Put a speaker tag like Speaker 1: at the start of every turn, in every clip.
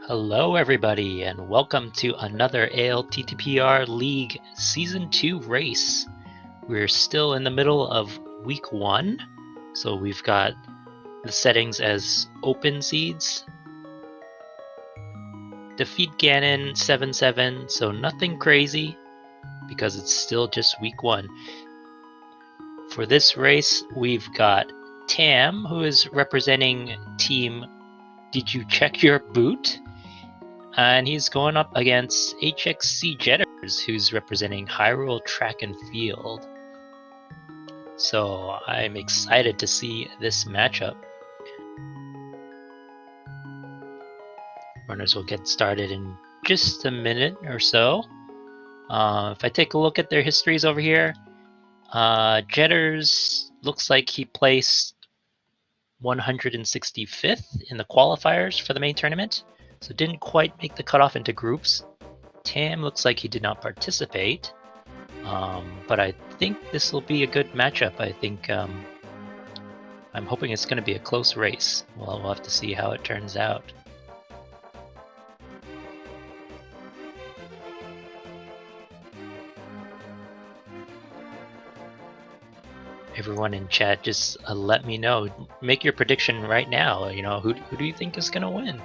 Speaker 1: Hello everybody and welcome to another ALTTPR League Season 2 race. We're still in the middle of week 1, so we've got the settings as open seeds. Defeat Ganon 7-7, so nothing crazy because it's still just week 1. For this race we've got Tam, who is representing team Did You Check Your Boot? And he's going up against hXcjedders, who's representing Hyrule Track and Field. So I'm excited to see this matchup. Runners will get started in just a minute or so. If I take a look at their histories over here, Jedders looks like he placed 165th in the qualifiers for the main tournament, so didn't quite make the cutoff into groups. Tam looks like he did not participate, but I think this will be a good matchup. I think I'm hoping it's going to be a close race. Well, we'll have to see how it turns out. Everyone in chat, just let me know. Make your prediction right now. You know, who do you think is going to win?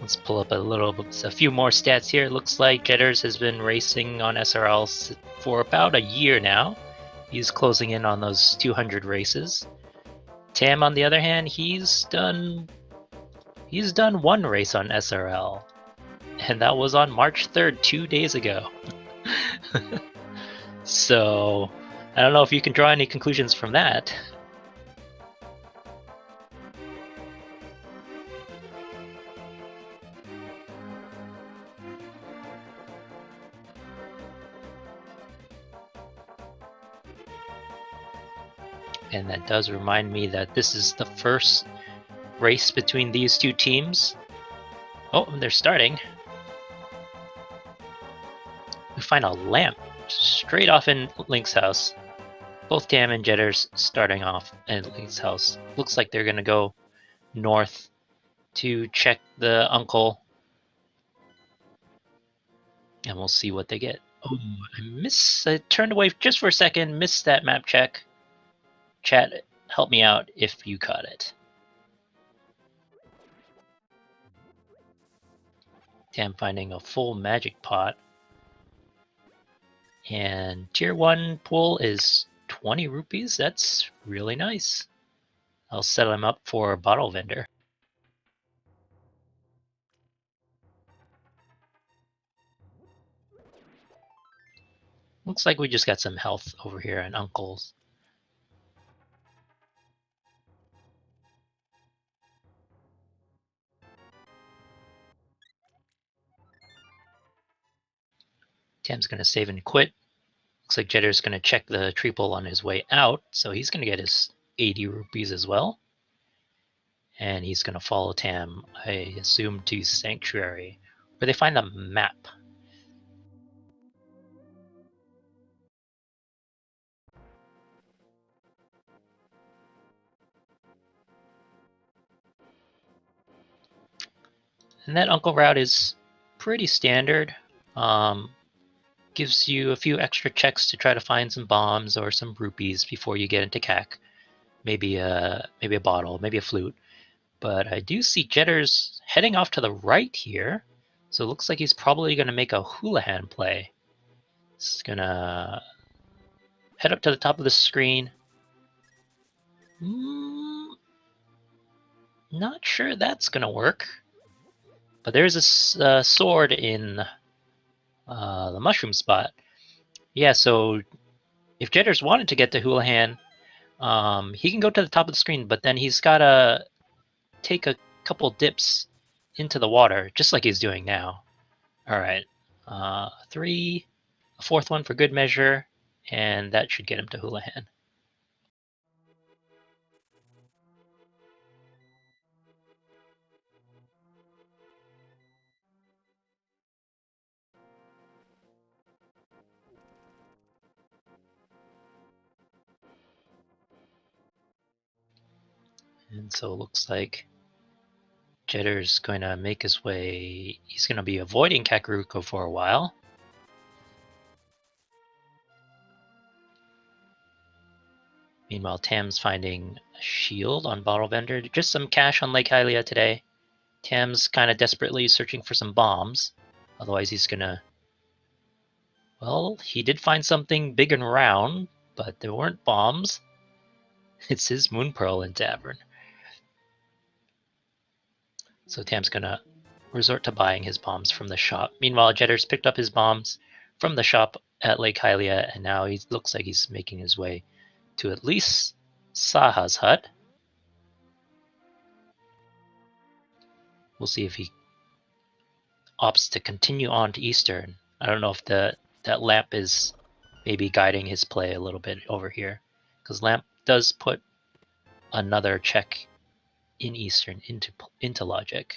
Speaker 1: Let's pull up a few more stats here. It looks like Jedders has been racing on SRL for about a year now. He's closing in on those 200 races. Tam, on the other hand, he's done one race on SRL, and that was on March 3rd, 2 days ago. So I don't know if you can draw any conclusions from that. And that does remind me that this is the first race between these two teams. Oh, they're starting. We find a lamp straight off in Link's house. Both Tam and Jedders starting off at Link's house. Looks like they're going to go north to check the uncle. And we'll see what they get. Oh, I turned away just for a second, missed that map check. Chat, help me out if you caught it. Tam finding a full magic pot. And tier 1 pool is 20 rupees. That's really nice. I'll set him up for a bottle vendor. Looks like we just got some health over here on Uncle's. Tam's going to save and quit. Looks like Jetter's going to check the triple on his way out, so he's going to get his 80 rupees as well. And he's going to follow Tam, I assume, to Sanctuary, where they find a map. And that Uncle route is pretty standard. Gives you a few extra checks to try to find some bombs or some rupees before you get into CAC. Maybe a bottle, maybe a flute. But I do see Jedders heading off to the right here. So it looks like he's probably going to make a Houlihan play. He's going to head up to the top of the screen. Not sure that's going to work. But there's a sword in the mushroom spot. Yeah, so if Jedders wanted to get to Houlihan, he can go to the top of the screen, but then he's got to take a couple dips into the water, just like he's doing now. All right, 3, a fourth one for good measure, and that should get him to Houlihan. And so it looks like Jedder's going to make his way. He's going to be avoiding Kakariko for a while. Meanwhile, Tam's finding a shield on Bottle Vendor. Just some cash on Lake Hylia today. Tam's kind of desperately searching for some bombs. Otherwise, he's going to... Well, he did find something big and round, but there weren't bombs. It's his Moon Pearl in Tavern. So Tam's going to resort to buying his bombs from the shop. Meanwhile, Jedder's picked up his bombs from the shop at Lake Hylia, and now he looks like he's making his way to at least Saha's hut. We'll see if he opts to continue on to Eastern. I don't know if that lamp is maybe guiding his play a little bit over here, because lamp does put another check in Eastern into logic.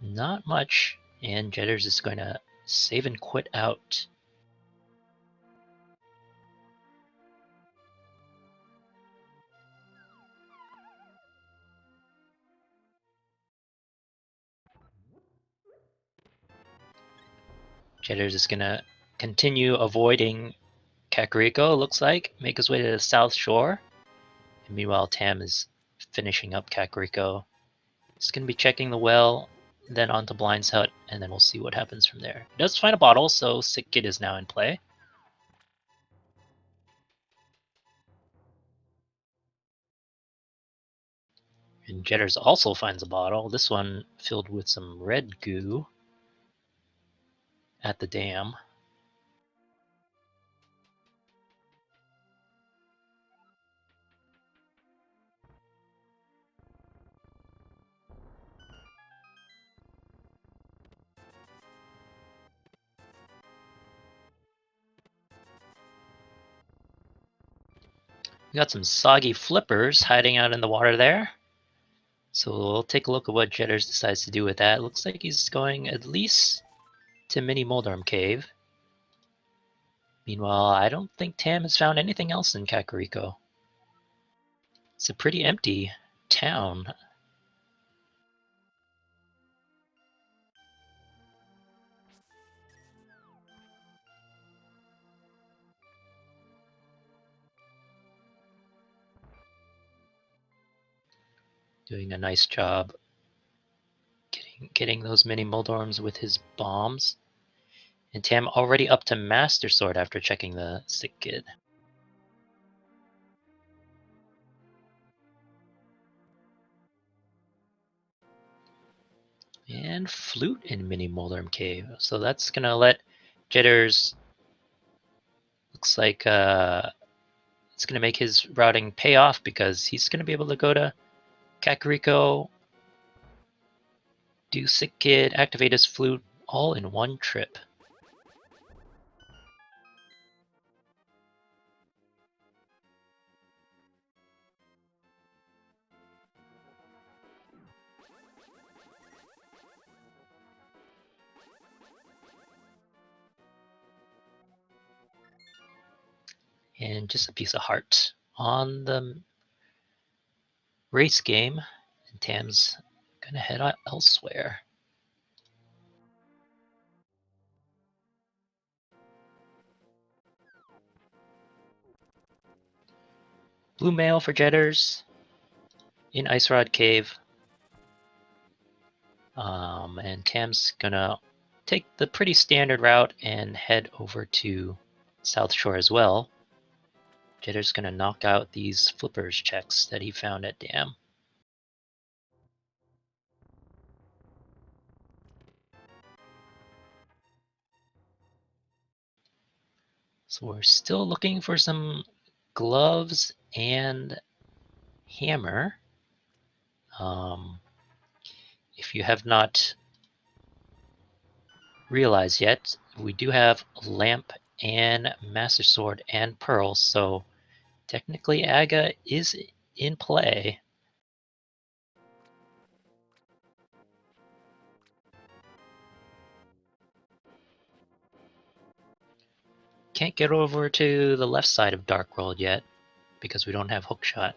Speaker 1: Not much, and Jedders is going to save and quit out. Jedders is going to continue avoiding Kakariko, looks like, make his way to the South Shore. And meanwhile, Tam is finishing up Kakariko. He's going to be checking the well, then onto Blind's hut, and then we'll see what happens from there. He does find a bottle, so Sick Kid is now in play. And Jedders also finds a bottle, this one filled with some red goo at the dam. We got some soggy flippers hiding out in the water there. So we'll take a look at what Jedders decides to do with that. Looks like he's going at least to Mini Moldorm Cave. Meanwhile, I don't think Tam has found anything else in Kakariko. It's a pretty empty town. Doing a nice job getting those Mini Moldorms with his bombs. And Tam already up to Master Sword after checking the Sick Kid. And Flute in Mini Moldorm Cave. So that's gonna let Jedders, looks like it's gonna make his routing pay off because he's gonna be able to go to Kakariko, do Sick Kid, activate his Flute, all in one trip. And just a piece of heart on the race game. And Tam's gonna head out elsewhere. Blue mail for Jedders in Ice Rod Cave. And Tam's gonna take the pretty standard route and head over to South Shore as well. Jedders gonna knock out these flippers checks that he found at Dam. So we're still looking for some gloves and hammer. If you have not realized yet, we do have lamp and Master Sword and Pearl, so technically Aga is in play. can't get over to the left side of Dark World yet because we don't have hookshot.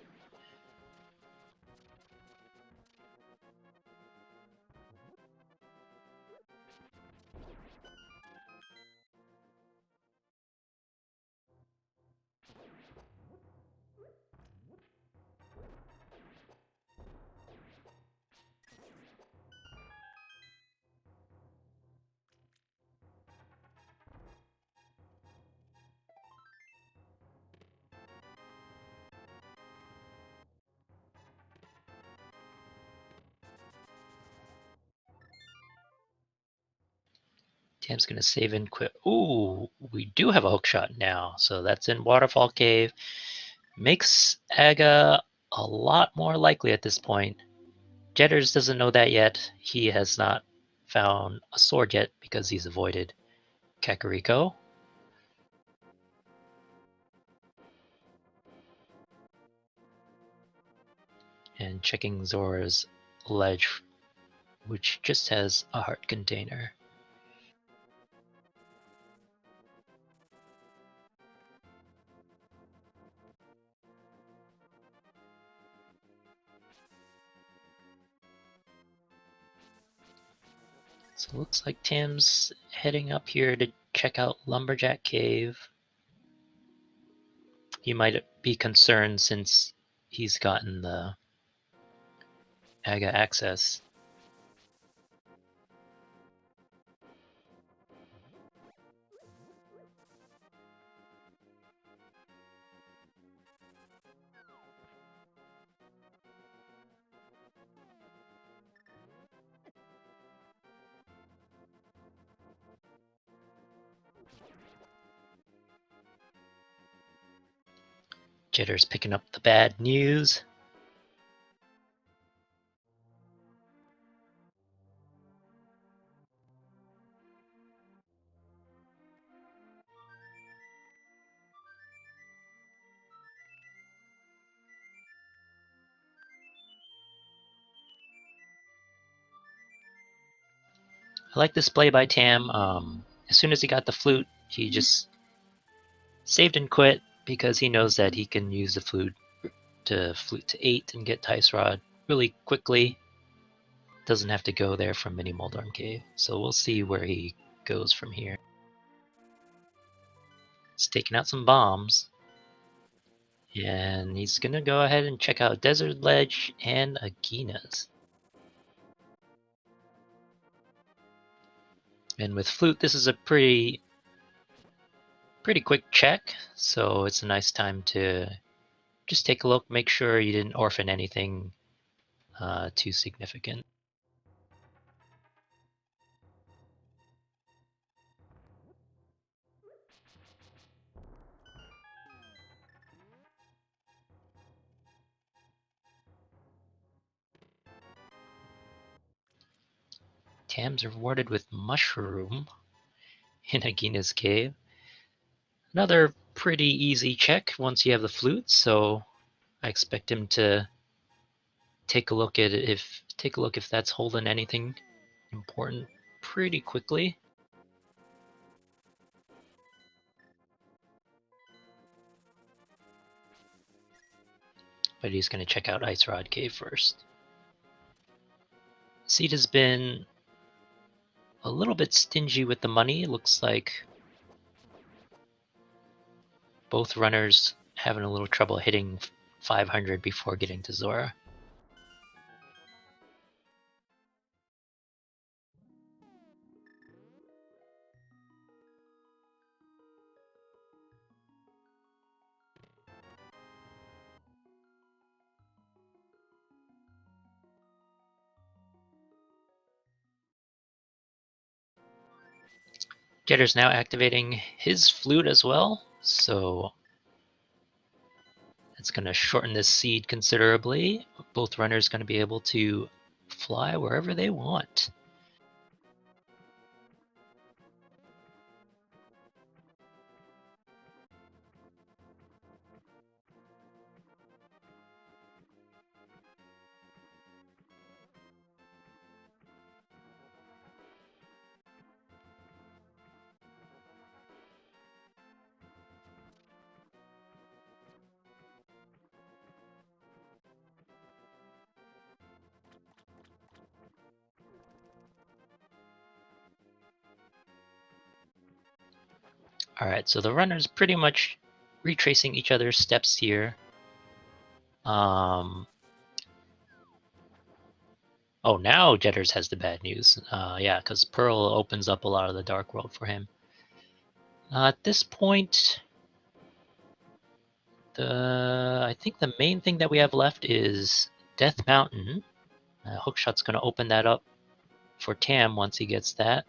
Speaker 1: Tam's gonna save and quit. Ooh, we do have a hookshot now, so that's in Waterfall Cave. Makes Aga a lot more likely at this point. Jedders doesn't know that yet. He has not found a sword yet because he's avoided Kakariko. And checking Zora's ledge, which just has a heart container. So it looks like Tim's heading up here to check out Lumberjack Cave. He might be concerned since he's gotten the Aga access. Jitter's picking up the bad news. I like this play by Tam. As soon as he got the flute, he just saved and quit because he knows that he can use the flute to 8 and get Tice Rod really quickly. Doesn't have to go there from Mini Moldorm Cave. So we'll see where he goes from here. He's taking out some bombs. And he's gonna go ahead and check out Desert Ledge and Agina's. And with Flute, this is a pretty quick check, so it's a nice time to just take a look, make sure you didn't orphan anything too significant. Tam's rewarded with Mushroom in Agina's Cave. Another pretty easy check once you have the flute, so I expect him to take a look at it if that's holding anything important pretty quickly. But he's going to check out Ice Rod Cave first. Seed has been a little bit stingy with the money. It looks like both runners having a little trouble hitting 500 before getting to Zora. Jetter's now activating his flute as well, so it's going to shorten this seed considerably. Both runners going to be able to fly wherever they want. Alright, so the runners pretty much retracing each other's steps here. Oh, now Jedders has the bad news. Yeah, because Pearl opens up a lot of the Dark World for him. At this point, I think the main thing that we have left is Death Mountain. Hookshot's going to open that up for Tam once he gets that.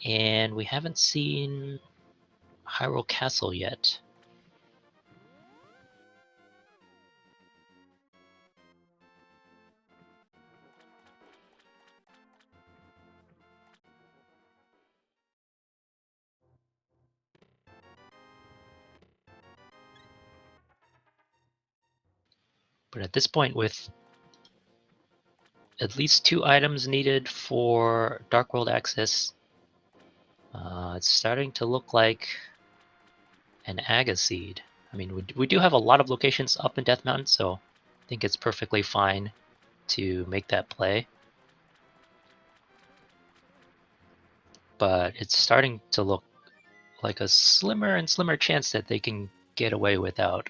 Speaker 1: And we haven't seen Hyrule Castle yet. But at this point, with at least 2 items needed for Dark World access, it's starting to look like an Aga Seed. I mean, we do have a lot of locations up in Death Mountain, so I think it's perfectly fine to make that play. But it's starting to look like a slimmer and slimmer chance that they can get away without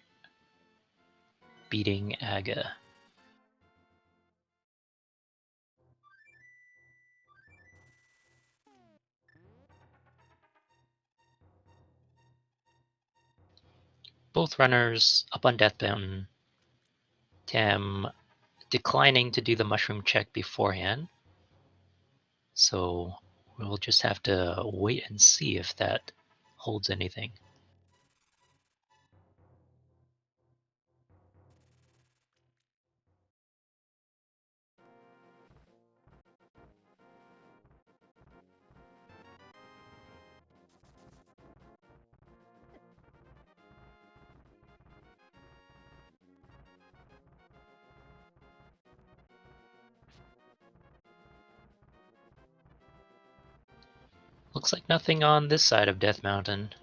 Speaker 1: beating Aga. Both runners up on Death Mountain. Tam declining to do the mushroom check beforehand. So we'll just have to wait and see if that holds anything. Looks like nothing on this side of Death Mountain.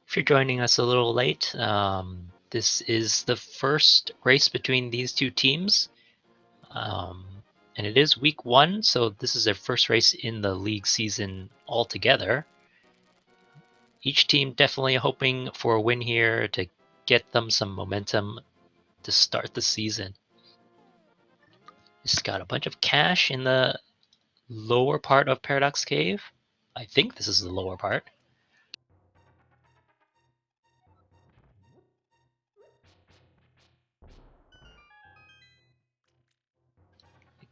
Speaker 1: If you're joining us a little late, this is the first race between these two teams. And it is week 1, so this is their first race in the league season altogether. Each team definitely hoping for a win here to get them some momentum to start the season. Just got a bunch of cash in the lower part of Paradox Cave. I think this is the lower part.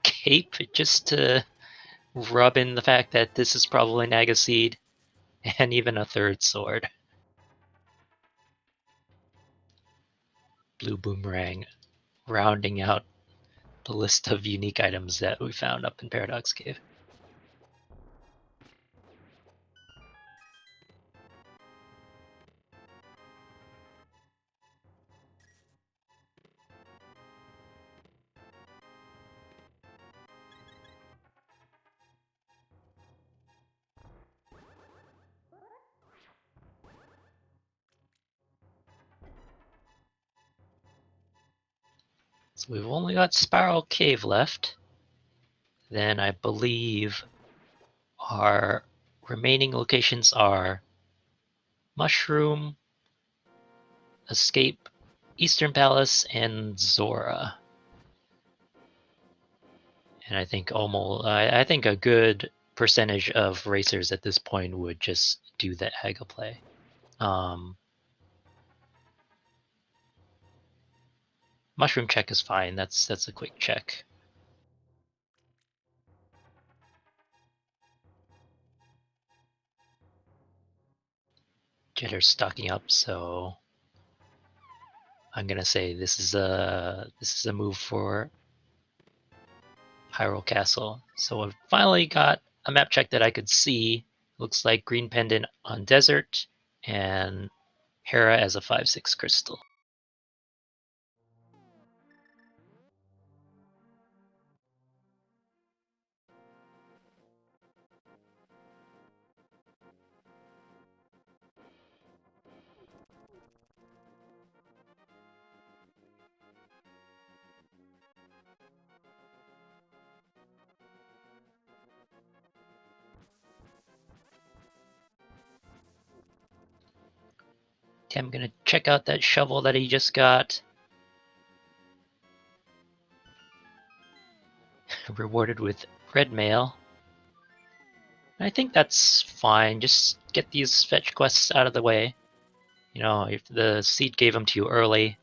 Speaker 1: Cape just to rub in the fact that this is probably Naga Seed, and even a third sword. Blue Boomerang, rounding out the list of unique items that we found up in Paradox Cave. So we've only got Spiral Cave left. Then I believe our remaining locations are Mushroom, Escape, Eastern Palace, and Zora. And I think I think a good percentage of racers at this point would just do the Aga play. Mushroom check is fine. That's a quick check. Jetter's stocking up, so I'm gonna say this is a move for Hyrule Castle. So I've finally got a map check that I could see. Looks like Green Pendant on Desert and Hera as a 5/6 crystal. I'm gonna check out that shovel that he just got. Rewarded with red mail. I think that's fine. Just get these fetch quests out of the way. You know, if the seed gave them to you early,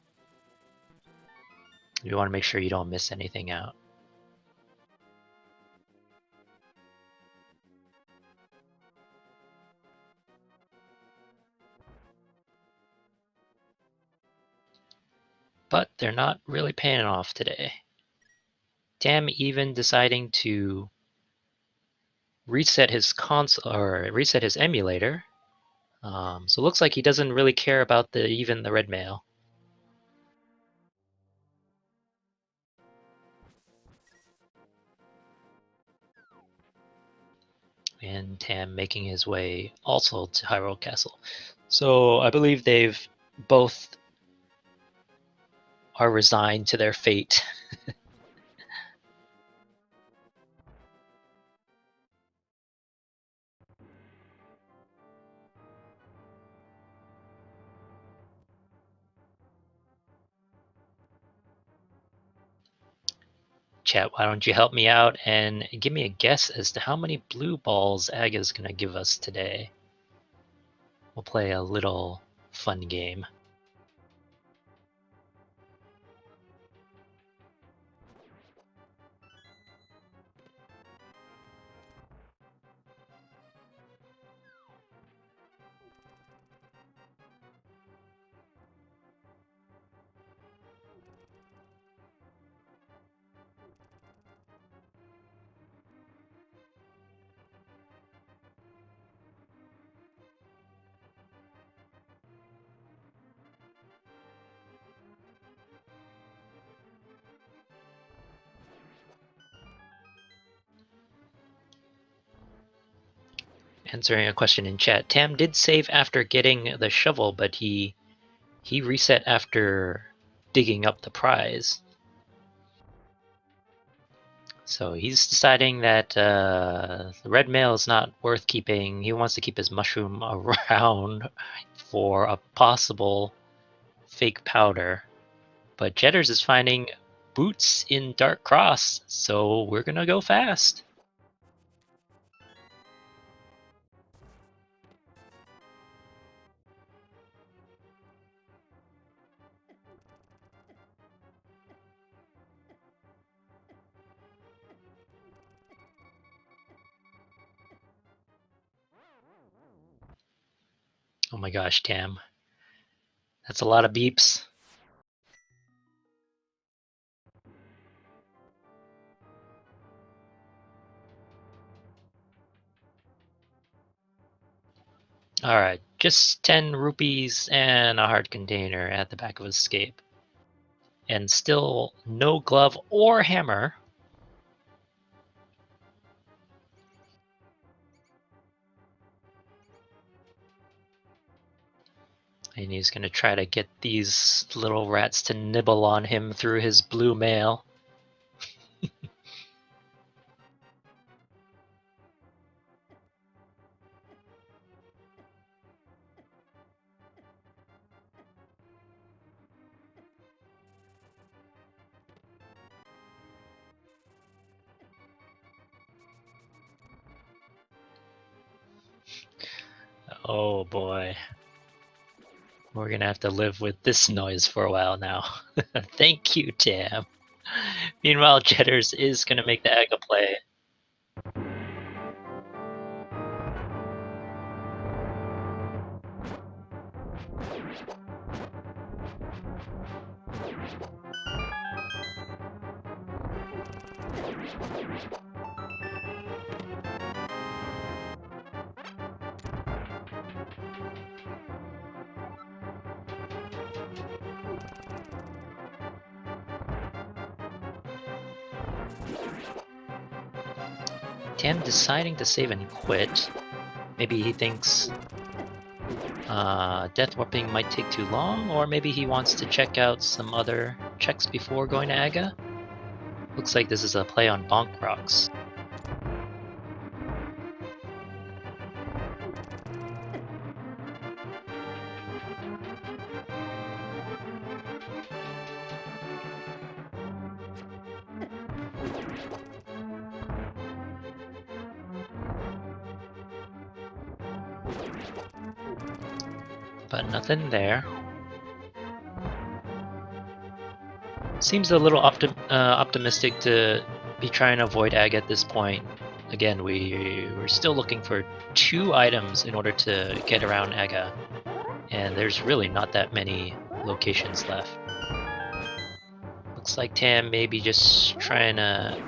Speaker 1: you want to make sure you don't miss anything out. But they're not really paying off today. Tam even deciding to reset his console or reset his emulator. So it looks like he doesn't really care about even the red mail. And Tam making his way also to Hyrule Castle. So I believe they've both are resigned to their fate. Chat, why don't you help me out and give me a guess as to how many blue balls Aga's gonna give us today? We'll play a little fun game. Answering a question in chat. Tam did save after getting the shovel, but he reset after digging up the prize. So he's deciding that the red mail is not worth keeping. He wants to keep his mushroom around for a possible fake powder. But Jedders is finding boots in Dark Cross, so we're gonna go fast. Oh my gosh, Tam. That's a lot of beeps. Alright, just 10 rupees and a hard container at the back of Escape. And still no glove or hammer. And he's gonna try to get these little rats to nibble on him through his blue mail. Oh boy. We're gonna have to live with this noise for a while now. Thank you, Tam. Meanwhile, Jedders is gonna make the Aga play. Tam deciding to save and quit. Maybe he thinks death warping might take too long, or maybe he wants to check out some other checks before going to Aga. Looks like this is a play on Bonk Rocks. But nothing there. Seems a little optimistic to be trying to avoid Ag at this point. Again, we're still looking for 2 items in order to get around Aga, and there's really not that many locations left. Looks like Tam may be just trying to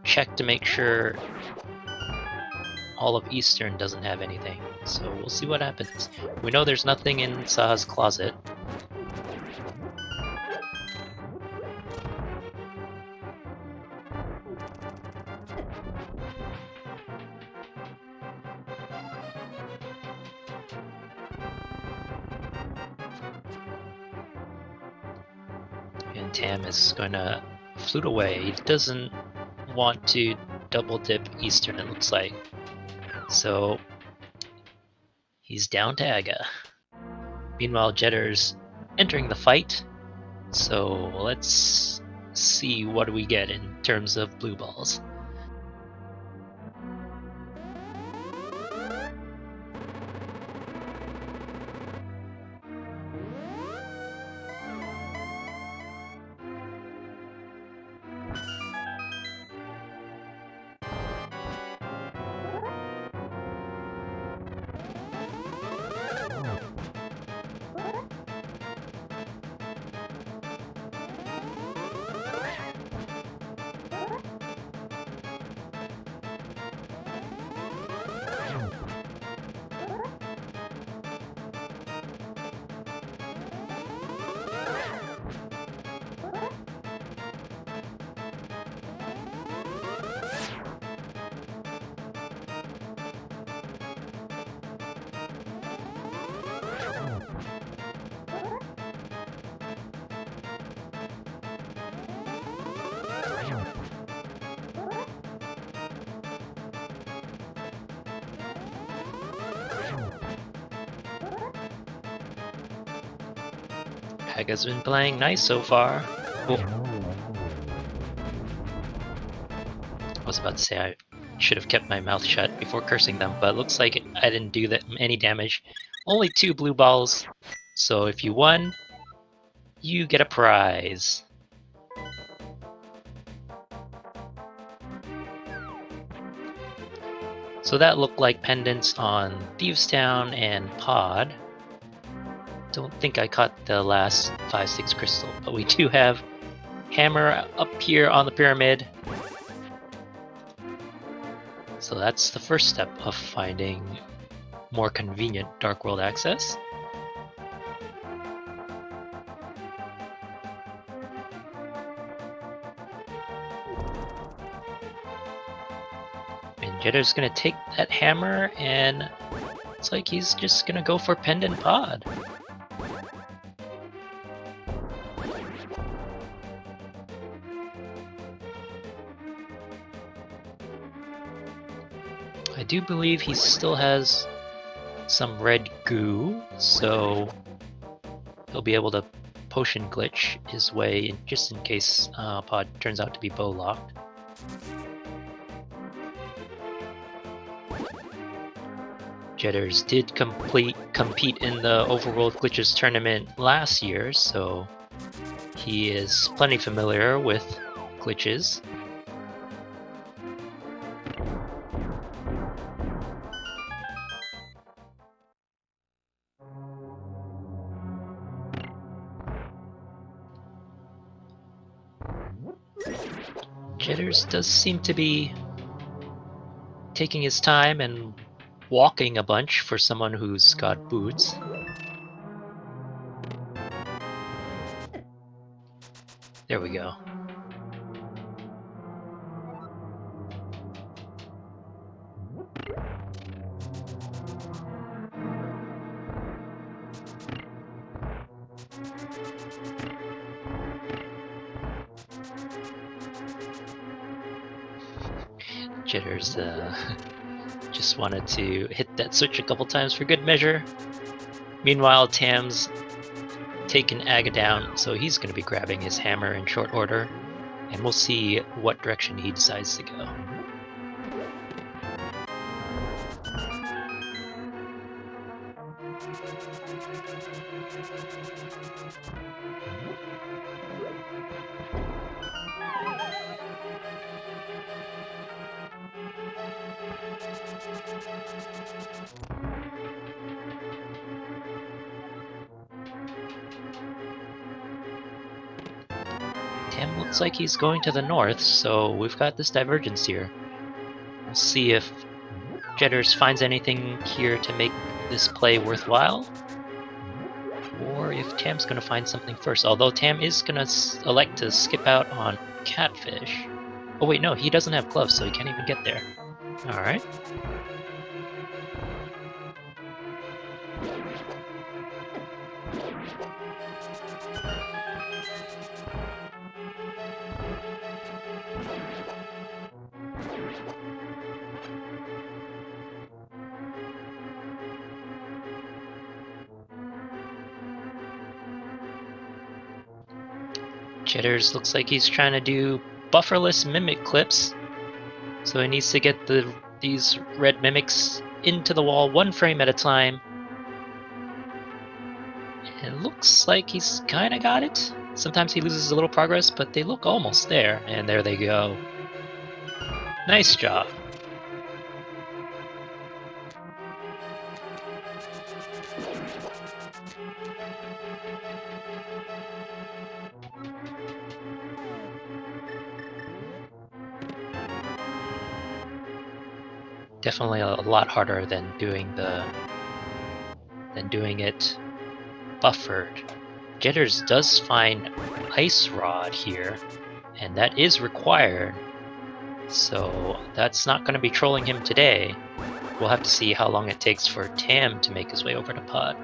Speaker 1: check to make sure all of Eastern doesn't have anything, so we'll see what happens. We know there's nothing in Saha's closet. And Tam is going to flute away. He doesn't want to double dip Eastern, it looks like. So he's down to Aga. Meanwhile, Jetter's entering the fight. So let's see what we get in terms of blue balls. Aga's been playing nice so far. Oh. I was about to say I should have kept my mouth shut before cursing them, but it looks like I didn't do that any damage. Only 2 blue balls, so if you won, you get a prize. So that looked like pendants on Thieves Town and Pod. Don't think I caught the last 5-6 crystal, but we do have hammer up here on the pyramid. So that's the first step of finding more convenient Dark World access. And Jetter's gonna take that hammer, and it's like he's just gonna go for Pendant Pod. I do believe he still has some red goo, so he'll be able to potion glitch his way just in case Pod turns out to be bow locked. Jedders did compete in the Overworld Glitches tournament last year, so he is plenty familiar with glitches. Jedders does seem to be taking his time and walking a bunch for someone who's got boots. There we go. Jedders just wanted to hit that switch a couple times for good measure. Meanwhile, Tam's taken Aga down, so he's going to be grabbing his hammer in short order. and we'll see what direction he decides to go. Tam looks like he's going to the north, so we've got this divergence here. We'll see if Jedders finds anything here to make this play worthwhile, or if Tam's going to find something first. Although Tam is going to elect to skip out on Catfish. Oh wait, no, he doesn't have gloves, so he can't even get there. Alright. Jedders looks like he's trying to do bufferless mimic clips, so he needs to get these red mimics into the wall one frame at a time. And it looks like he's kind of got it. Sometimes he loses a little progress, but they look almost there, and there they go. Nice job. Definitely a lot harder than doing it buffered. Jedders does find Ice Rod here, and that is required. So that's not going to be trolling him today. We'll have to see how long it takes for Tam to make his way over to Pod.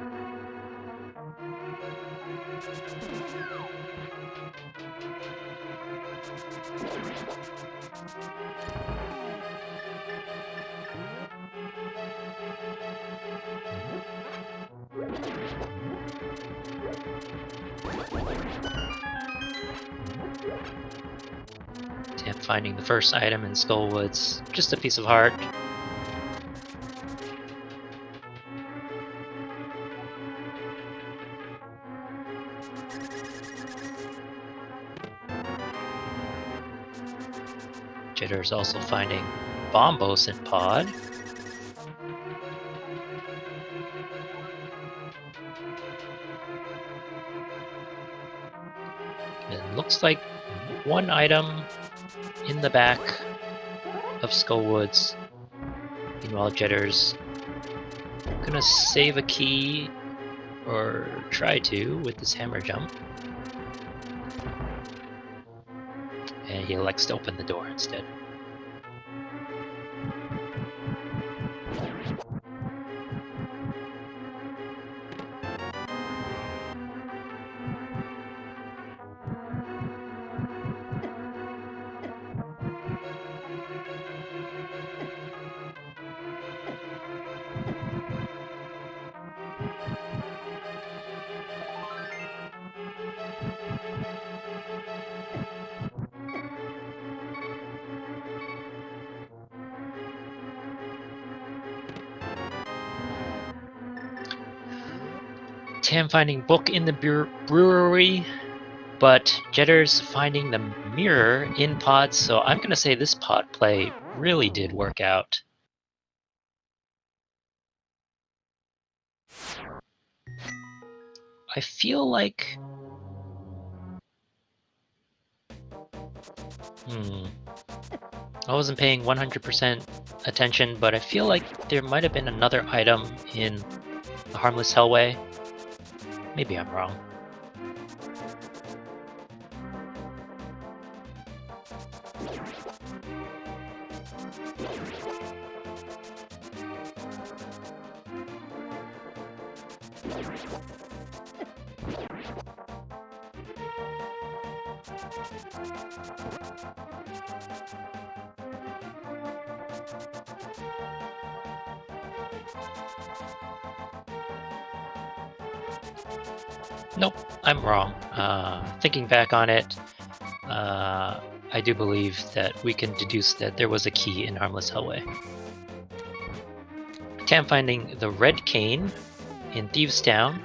Speaker 1: Tam finding the first item in Skullwoods, just a piece of heart. Jedders also finding Bombos in Pod. It looks like one item in the back of Skullwoods. Meanwhile, Jedders gonna save a key, or try to, with this hammer jump. And he elects to open the door instead. Tam finding book in the brewery, but Jedders finding the mirror in Pod, so I'm gonna say this Pod play really did work out. I feel like... I wasn't paying 100% attention, but I feel like there might have been another item in the Harmless Hellway. Maybe I'm wrong. Nope, I'm wrong. Thinking back on it, I do believe that we can deduce that there was a key in Harmless Hellway. Tam finding the red cane in Thieves' Town.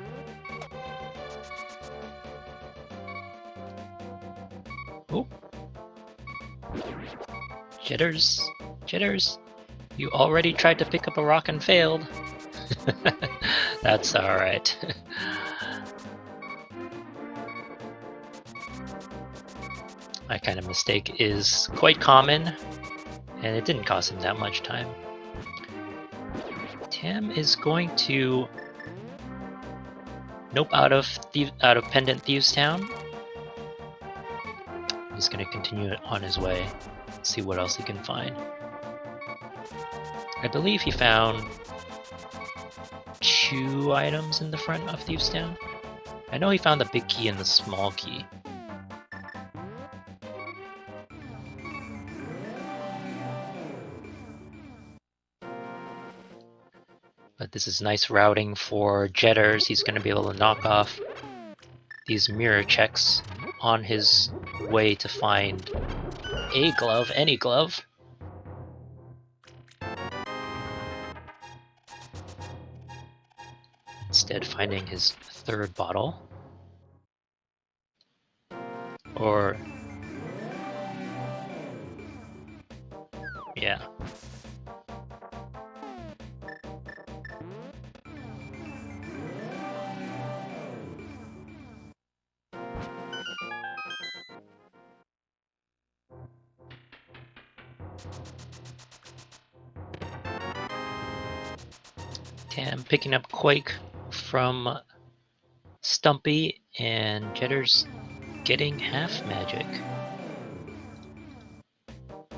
Speaker 1: Oh. Hexcjedders, you already tried to pick up a rock and failed. That's alright. That kind of mistake is quite common, and it didn't cost him that much time. Tam is going to nope out of Pendant Thieves' Town. He's going to continue on his way, see what else he can find. I believe he found 2 items in the front of Thieves' Town. I know he found the big key and the small key. But this is nice routing for Hexcjedders. He's going to be able to knock off these mirror checks on his way to find a glove, any glove. Instead, finding his 3rd bottle. Or... yeah. Tam picking up Quake from Stumpy, and Hexcjedders getting half magic.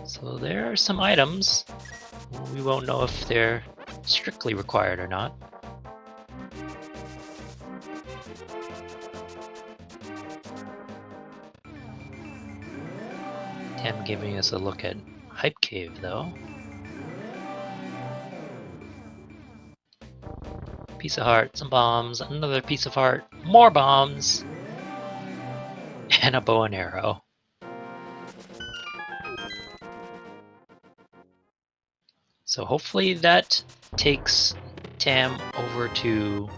Speaker 1: So there are some items. We won't know if they're strictly required or not. Tam giving us a look at Hype Cave though. Piece of heart, some bombs, another piece of heart, more bombs, and a bow and arrow. So hopefully that takes Tam over to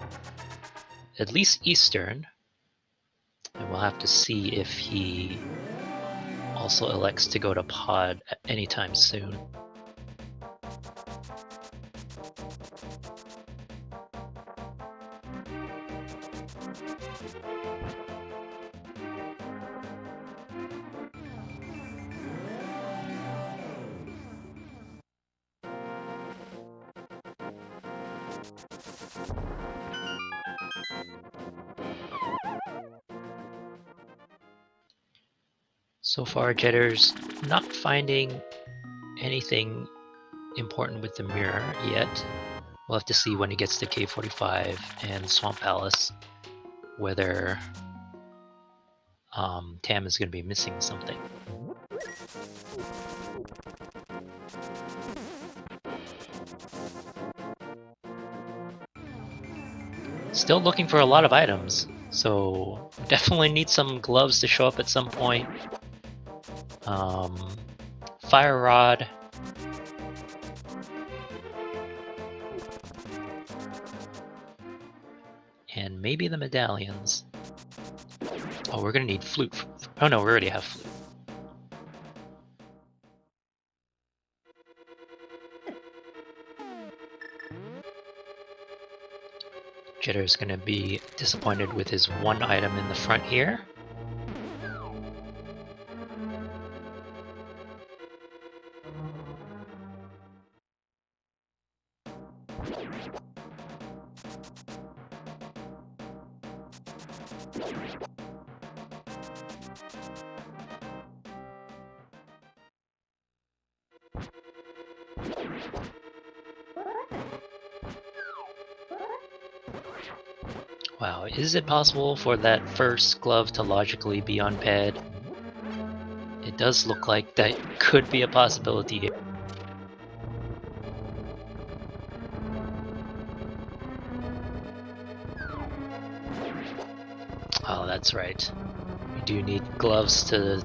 Speaker 1: at least Eastern, and we'll have to see if he also elects to go to Pod anytime soon. So far, Hexcjedders not finding anything important with the mirror yet. We'll have to see when he gets to K45 and Swamp Palace whether Tam is going to be missing something. Still looking for a lot of items, so definitely need some gloves to show up at some point. Fire Rod. And maybe the medallions. Oh, we're gonna need flute. Oh no, we already have flute. Hexcjedder's gonna be disappointed with his 1 item in the front here. Wow, is it possible for that first glove to logically be on pad? It does look like that could be a possibility here. Oh, that's right. We do need gloves to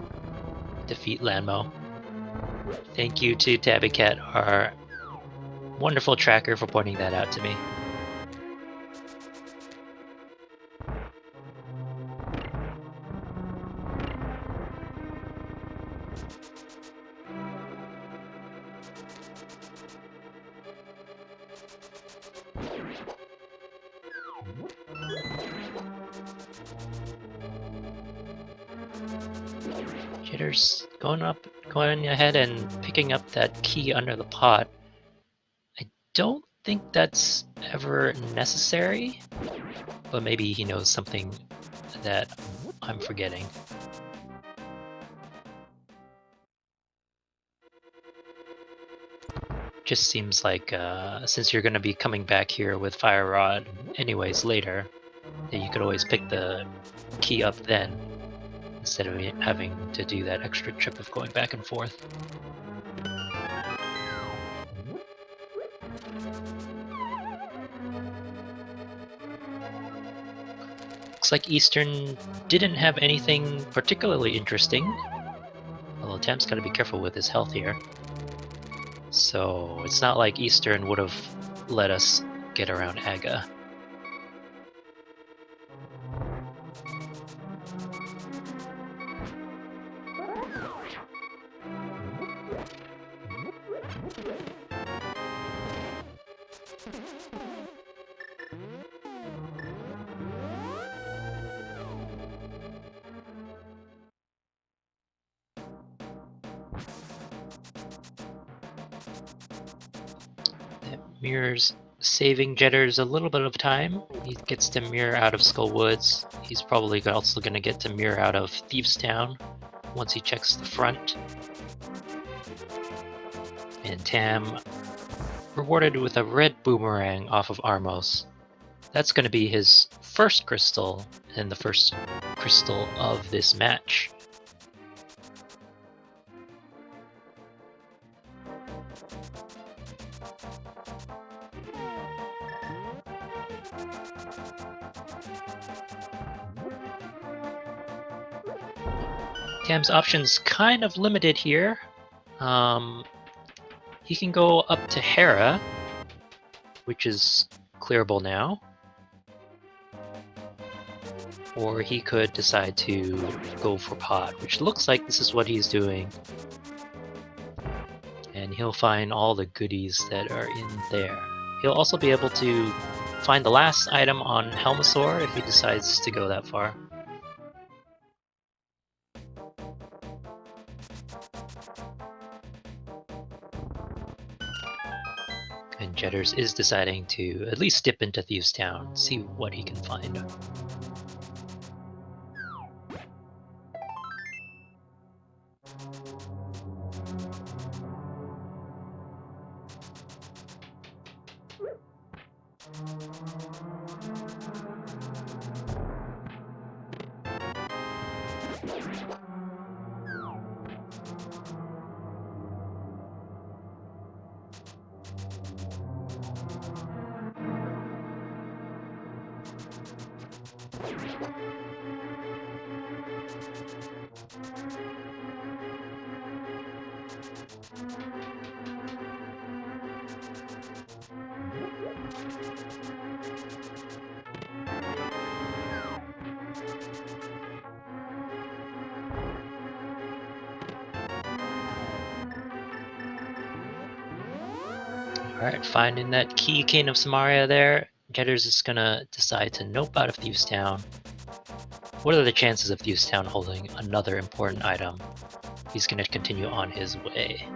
Speaker 1: defeat Lanmo. Thank you to Tabbycat, our wonderful tracker, for pointing that out to me. Hexcjedders going ahead and picking up that key under the pot. I don't think that's ever necessary, but maybe he knows something that I'm forgetting. Just seems like since you're going to be coming back here with Fire Rod anyways later, that you could always pick the key up then, instead of having to do that extra trip of going back and forth. Looks like Eastern didn't have anything particularly interesting, although Tam's got to be careful with his health here. So it's not like Eastern would have let us get around Aga. Mirror's saving Jedders a little bit of time. He gets to mirror out of Skull Woods. He's probably also going to get to mirror out of Thieves Town once he checks the front. And Tam rewarded with a red boomerang off of Armos. That's going to be his first crystal and the first crystal of this match. Tam's options kind of limited here. He can go up to Hera, which is clearable now. Or he could decide to go for Pod, which looks like this is what he's doing. And he'll find all the goodies that are in there. He'll also be able to find the last item on Helmasaur if he decides to go that far. And Jedders is deciding to at least dip into Thieves Town, see what he can find. Alright, finding that key Cane of Samaria there, Jedders is gonna decide to nope out of Thieves Town. What are the chances of Thieves Town holding another important item? He's gonna continue on his way.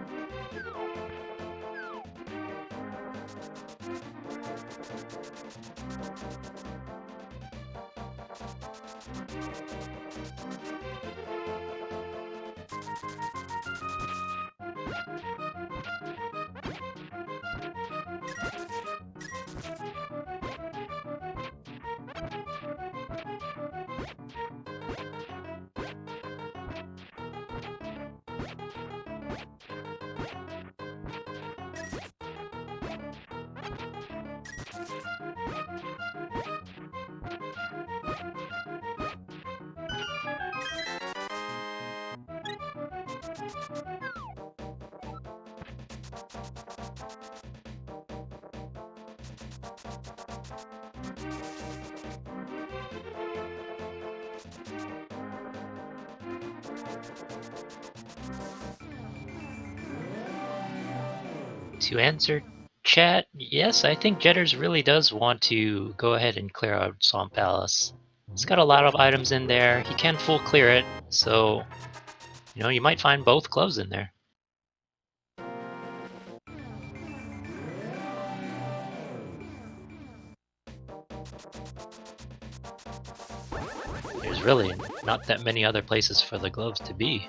Speaker 1: To answer chat, yes, I think Jedders really does want to go ahead and clear out Swamp Palace. He's got a lot of items in there. He can full clear it, so you know, you might find both gloves in there. There's really not that many other places for the gloves to be.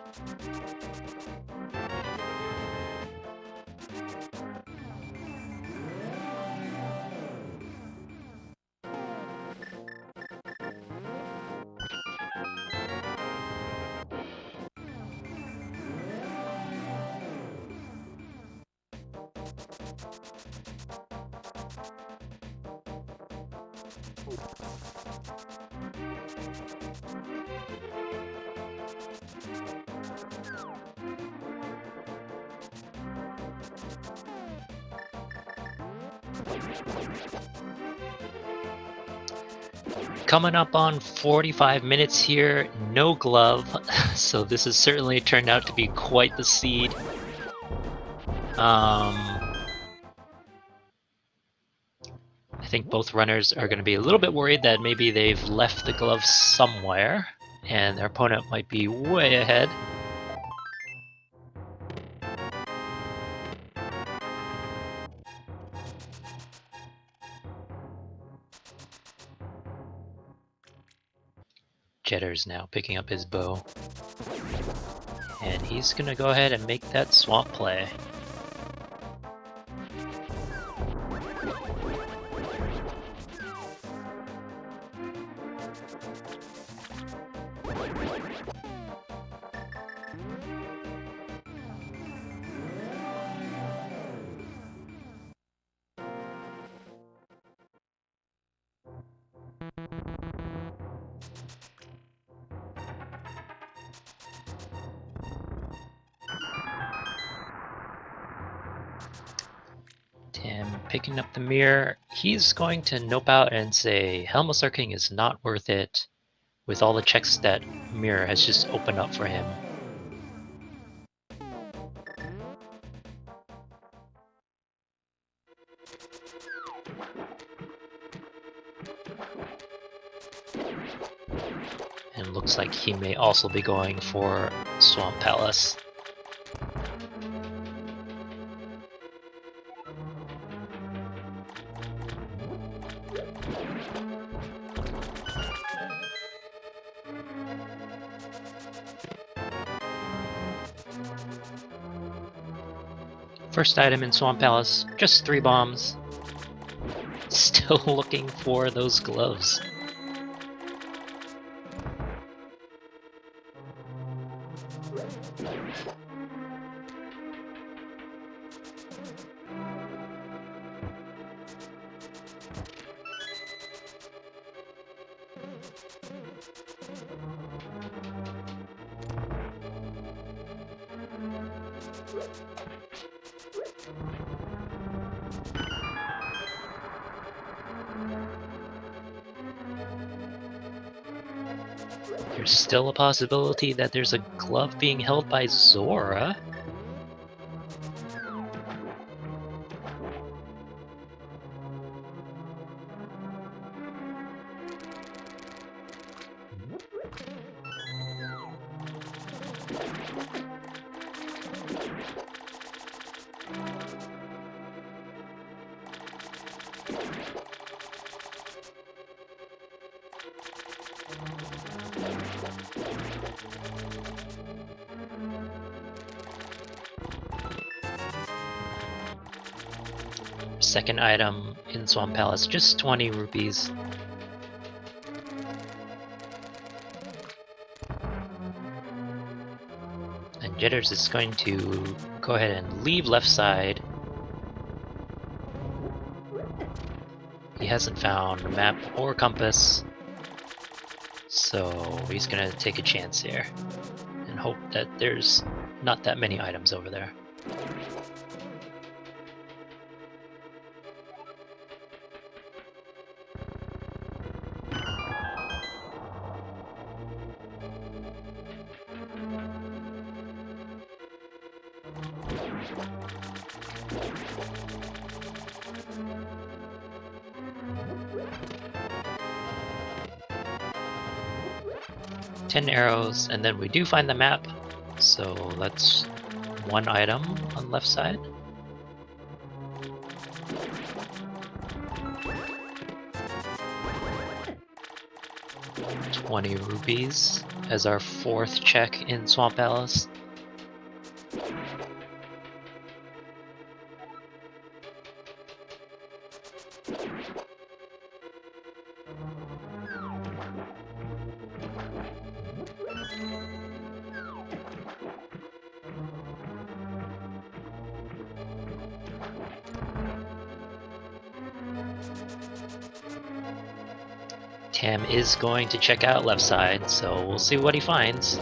Speaker 1: Coming up on 45 minutes here, no glove, so this has certainly turned out to be quite the seed. I think both runners are going to be a little bit worried that maybe they've left the glove somewhere, and their opponent might be way ahead. Hexcjedders now picking up his bow. And he's gonna go ahead and make that swamp play. Tim picking up the mirror. He's going to nope out and say Helmut King is not worth it with all the checks that mirror has just opened up for him. And looks like he may also be going for Swamp Palace. First item in Swamp Palace, just 3 bombs. Still looking for those gloves. There's still a possibility that there's a glove being held by Zora. Second item in Swamp Palace, just 20 rupees. And Hexcjedders is going to go ahead and leave left side. He hasn't found a map or compass, so he's gonna take a chance here and hope that there's not that many items over there. 10 arrows, and then we do find the map. So that's one item on the left side. $20 rupees as our fourth check in Swamp Palace. Tam is going to check out left side, so we'll see what he finds.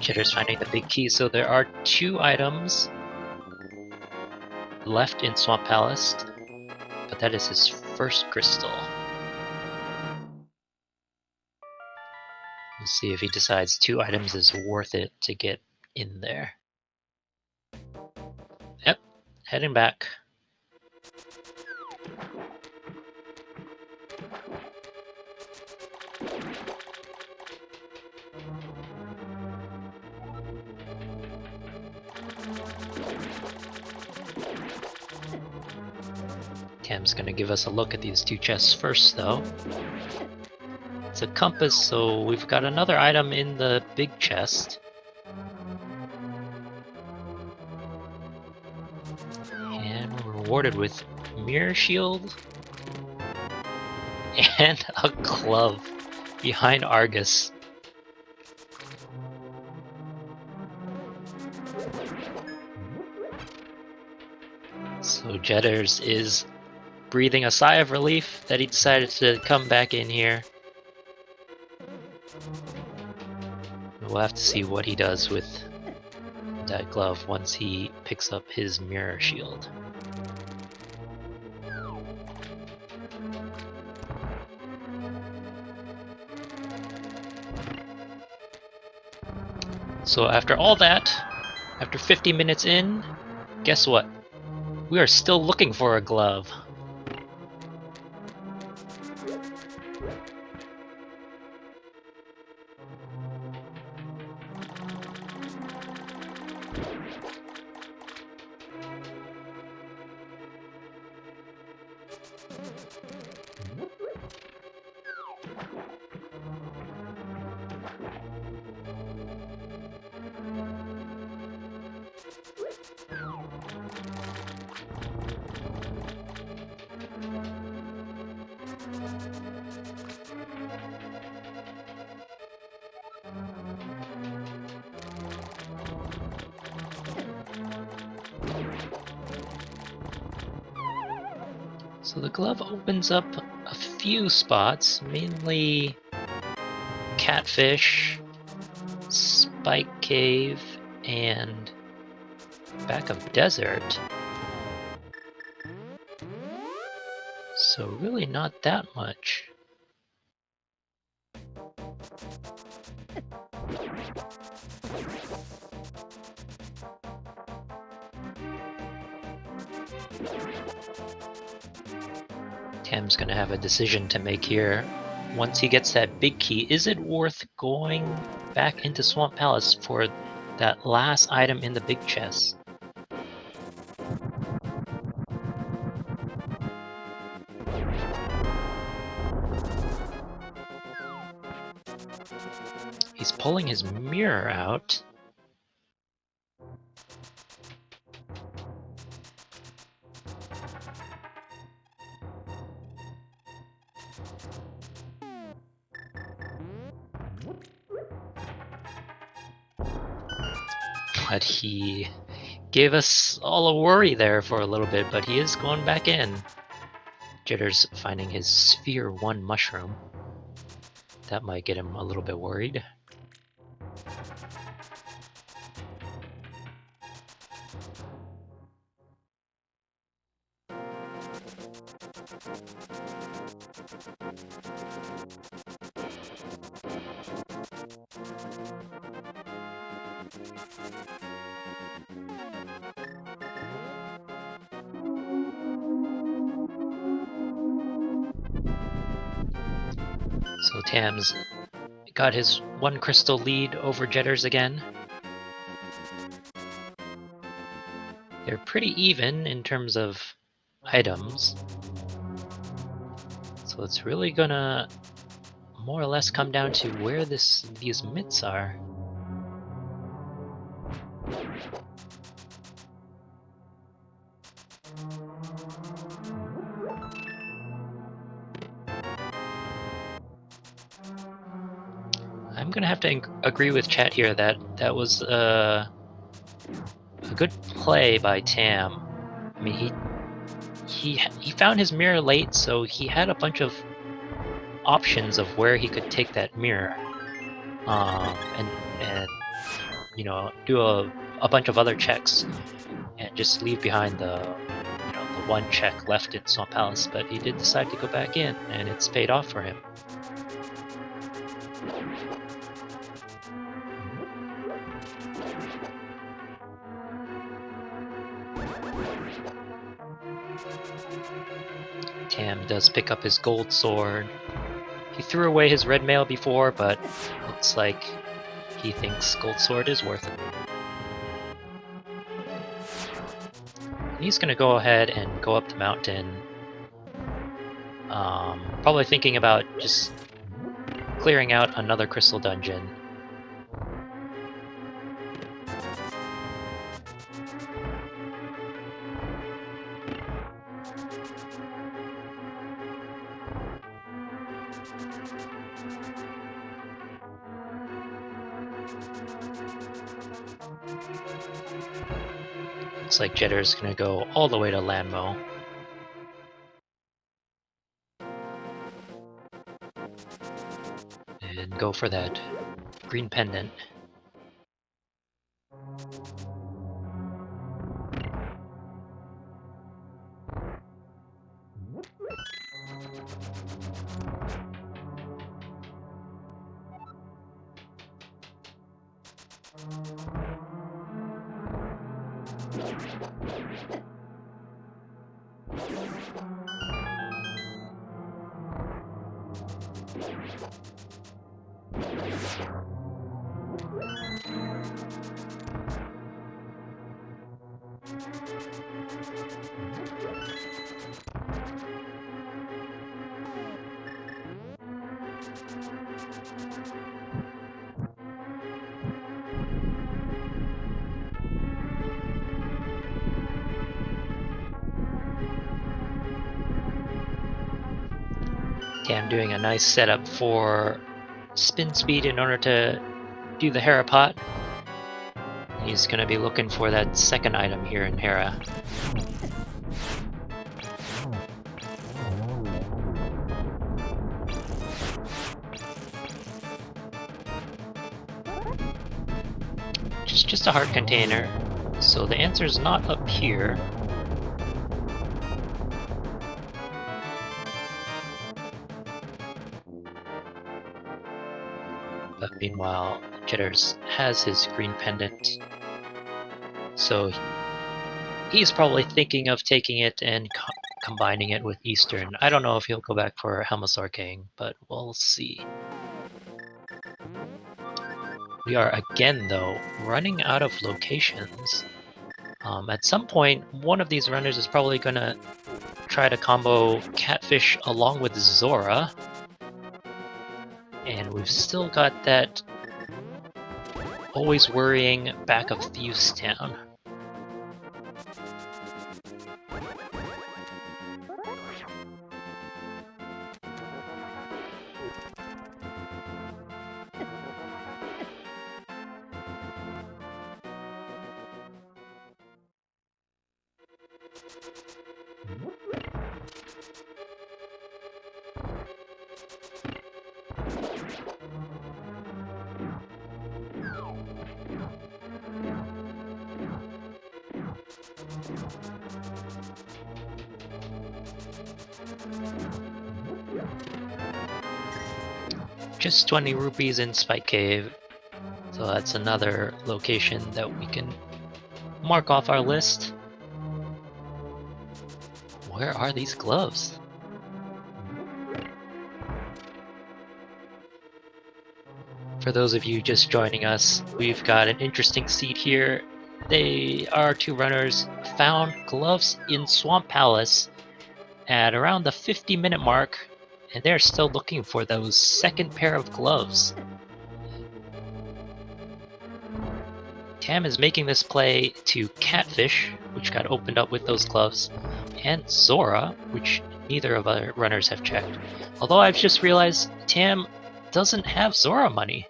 Speaker 1: Hexcjedders finding the big key, so there are 2 items left in Swamp Palace, but that is his first crystal. We'll see if he decides 2 items is worth it to get in there. Yep, heading back. Tam's gonna give us a look at these 2 chests first, though. It's a compass, so we've got another item in the big chest. And we're rewarded with Mirror Shield and a glove behind Argus. So Hexcjedders is breathing a sigh of relief that he decided to come back in here. We'll have to see what he does with that glove once he picks up his mirror shield. So after all that, after 50 minutes in, guess what? We are still looking for a glove. So the glove opens up a few spots, mainly Catfish, Spike Cave, and back of Desert. So really not that much. Tam's gonna have a decision to make here. Once he gets that big key, is it worth going back into Swamp Palace for that last item in the big chest? He's pulling his mirror out. God, he gave us all a worry there for a little bit, but he is going back in. Jedders finding his Sphere 1 mushroom. That might get him a little bit worried. So Tam's got his 1 crystal lead over Jedders again. They're pretty even in terms of items. So it's really gonna more or less come down to where these mitts are. I'm gonna have to agree with chat here that that was a good play by Tam. I mean, he found his mirror late, so he had a bunch of options of where he could take that mirror, and you know, do a bunch of other checks and just leave behind the the 1 check left in Swamp Palace. But he did decide to go back in, and it's paid off for him. Tam does pick up his gold sword. He threw away his red mail before, but looks like he thinks gold sword is worth it. He's gonna go ahead and go up the mountain. Probably thinking about just clearing out another crystal dungeon. Looks like Jedders gonna go all the way to Landmo. And go for that green pendant. Tam doing a nice setup for spin speed in order to do the Hera pot. He's going to be looking for that second item here in Hera. Just a heart container. So the answer is not up here. But meanwhile, Jedders has his green pendant. So he's probably thinking of taking it and combining it with Eastern. I don't know if he'll go back for Helmasaur King, but we'll see. We are again, though, running out of locations. At some point, one of these runners is probably going to try to combo Catfish along with Zora. And we've still got that always worrying back of Thieves Town. Just 20 rupees in Spike Cave. So that's another location that we can mark off our list. Where are these gloves? For those of you just joining us, we've got an interesting seed here. Our two runners found gloves in Swamp Palace at around the 50-minute mark, and they're still looking for those second pair of gloves. Tam is making this play to Catfish, which got opened up with those gloves, and Zora, which neither of our runners have checked. Although I've just realized Tam doesn't have Zora money.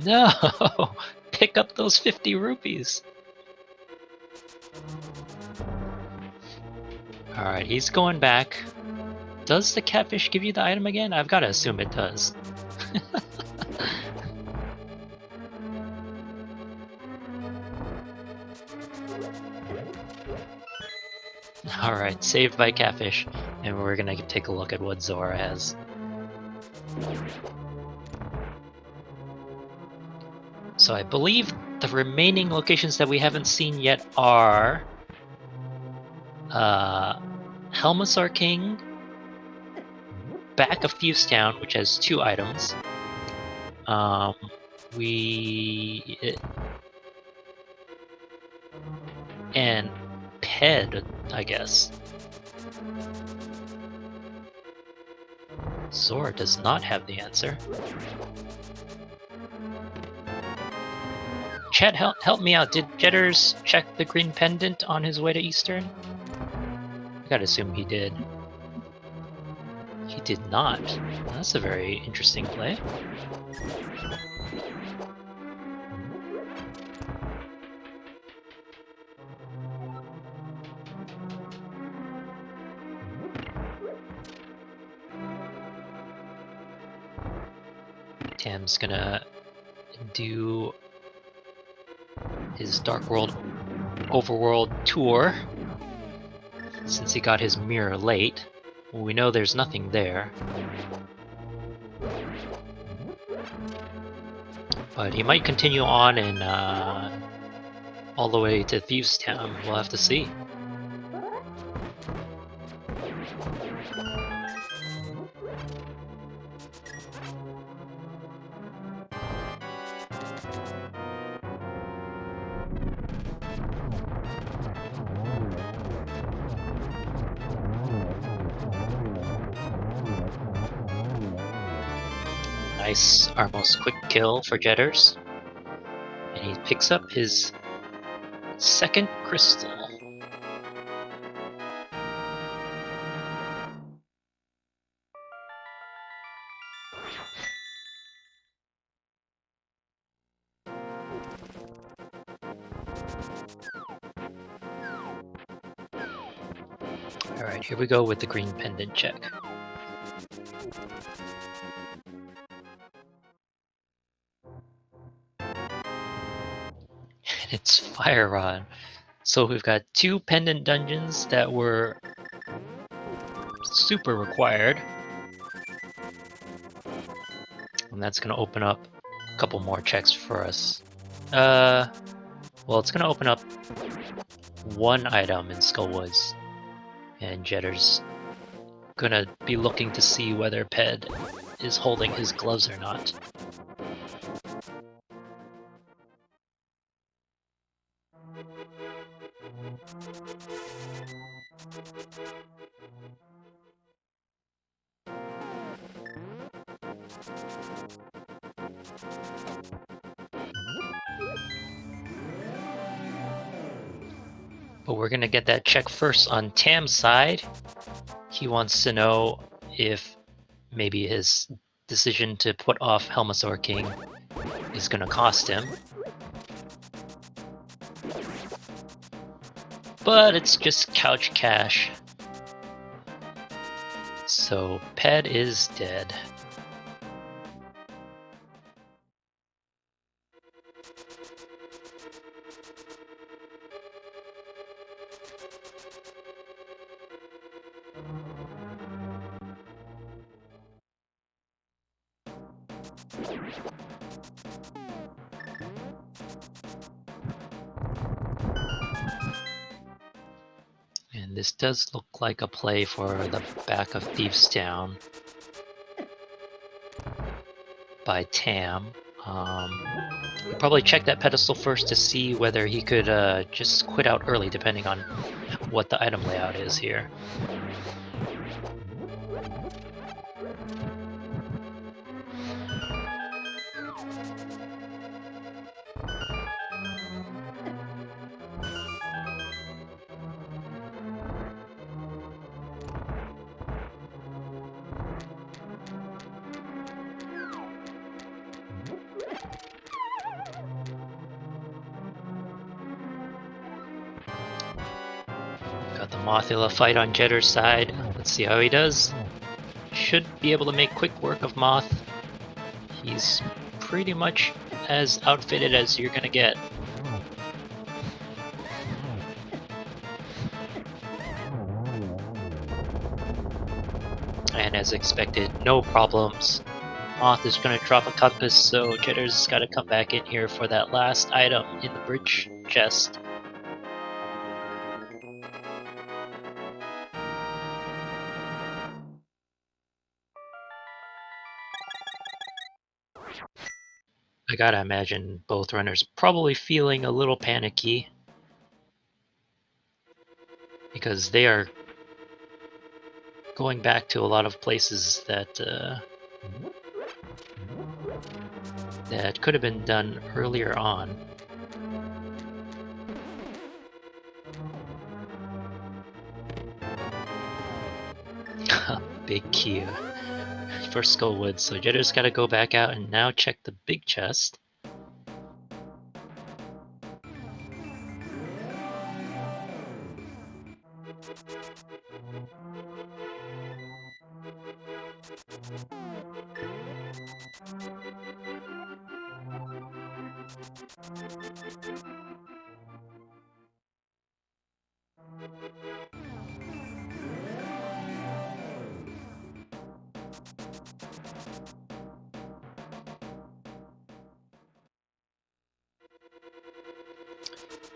Speaker 1: No! Pick up those 50 rupees! Alright, he's going back. Does the catfish give you the item again? I've got to assume it does. Alright, saved by catfish. And we're gonna take a look at what Zora has. So I believe the remaining locations that we haven't seen yet are Helmasar King, back of Thieves Town, which has 2 items. And Ped, I guess. Zora does not have the answer. Chat, help me out. Did Jedders check the green pendant on his way to Eastern? I gotta assume he did. He did not. That's a very interesting play. Tam's gonna do his Dark World Overworld tour since he got his mirror late. Well, we know there's nothing there. But he might continue on and all the way to Thieves Town. We'll have to see. Nice, our most quick kill for Jedders. And he picks up his second crystal. Alright, here we go with the green pendant check. And it's Fire Rod. So we've got 2 pendant dungeons that were super required. And that's gonna open up a couple more checks for us. Well, it's gonna open up 1 item in Skullwoods. And Jedders gonna be looking to see whether Ped is holding his gloves or not. But we're gonna get that check first on Tam's side. He wants to know if maybe his decision to put off Helmasaur King is gonna cost him. But it's just couch cash. So Ped is dead. And this does look like a play for the back of Thieves Town by Tam. We'll probably check that pedestal first to see whether he could just quit out early, depending on what the item layout is here. Got the Mothula fight on Jedder's side. Let's see how he does. Should be able to make quick work of Moth. He's pretty much as outfitted as you're gonna get. And as expected, no problems. Moth is gonna drop a compass, so Jedder's gotta come back in here for that last item in the bridge chest. I gotta imagine both runners probably feeling a little panicky because they are going back to a lot of places that that could have been done earlier on. Big Kia. For Skullwood, so Jedder's gotta go back out and now check the big chest.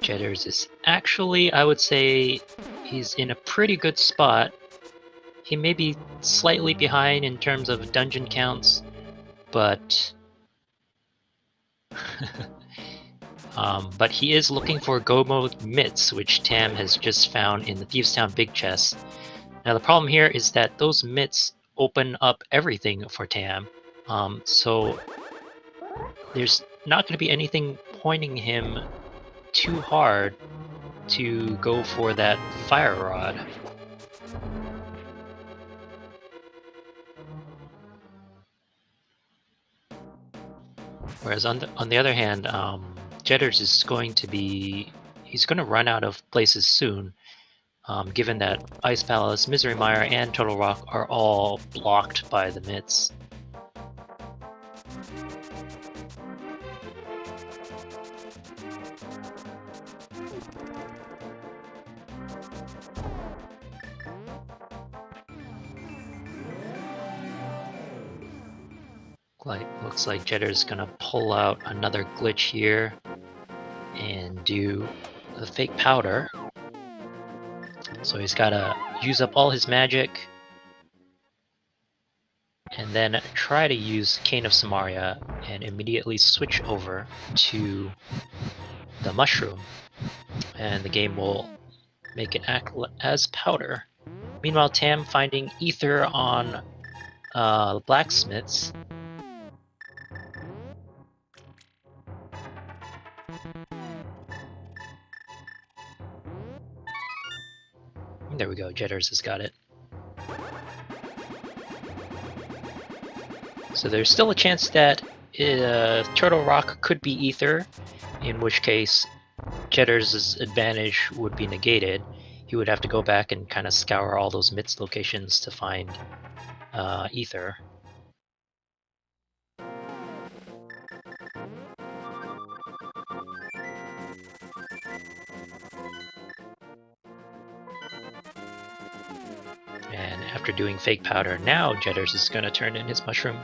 Speaker 1: Jedders is actually, I would say, he's in a pretty good spot. He may be slightly behind in terms of dungeon counts, but but he is looking for Go Mode mitts, which Tam has just found in the Thieves Town big chest. Now the problem here is that those mitts open up everything for Tam, so there's not going to be anything pointing him too hard to go for that fire rod. Whereas on the other hand, Jedders is going to be, he's going to run out of places soon, given that Ice Palace, Misery Mire, and Total Rock are all blocked by the mitts. Looks like Jedder's gonna pull out another glitch here and do the fake powder. So he's gotta use up all his magic and then try to use Cane of Samaria and immediately switch over to the mushroom, and the game will make it act as powder. Meanwhile, Tam finding ether on blacksmiths. There we go, Jedders has got it. So there's still a chance that Turtle Rock could be Ether, in which case Jedders' advantage would be negated. He would have to go back and kind of scour all those midst locations to find Ether. And after doing fake powder, now Jedders is going to turn in his mushroom.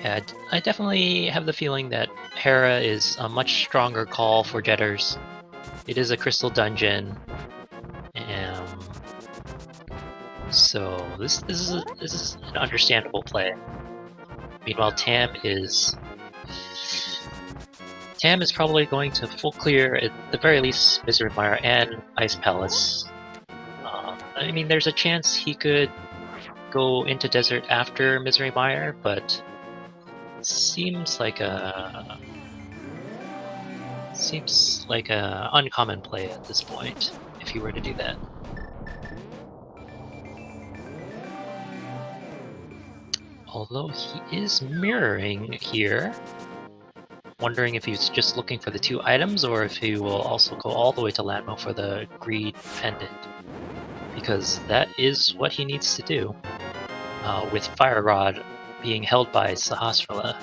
Speaker 1: Yeah, I definitely have the feeling that Hera is a much stronger call for Jedders. It is a crystal dungeon, so this is an understandable play. Meanwhile, Tam is probably going to full clear at the very least Misery Mire and Ice Palace. I mean, there's a chance he could go into Desert after Misery Mire, but seems like a uncommon play at this point if he were to do that. Although he is mirroring here, wondering if he's just looking for the 2 items or if he will also go all the way to Lanmo for the Greed Pendant, because that is what he needs to do, with Fire Rod being held by Sahasrara.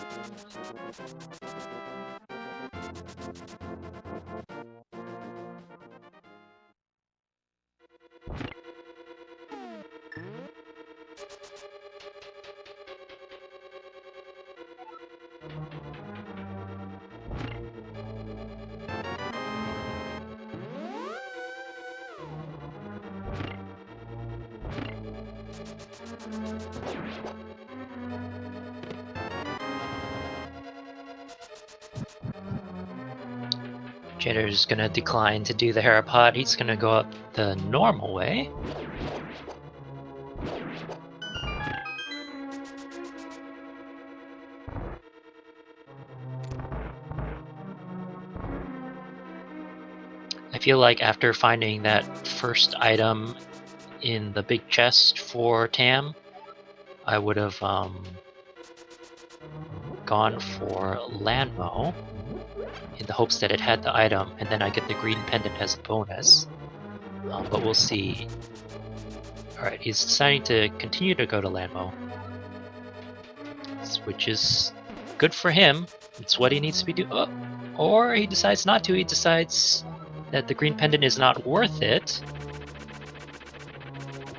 Speaker 1: Jedders gonna decline to do the Herapod. He's gonna go up the normal way. I feel like after finding that first item in the big chest for Tam, I would have gone for Lanmo in the hopes that it had the item, and then I get the green pendant as a bonus. But we'll see. Alright, he's deciding to continue to go to Lanmo, which is good for him. It's what he needs to be doing. Oh, or he decides not to. He decides that the green pendant is not worth it.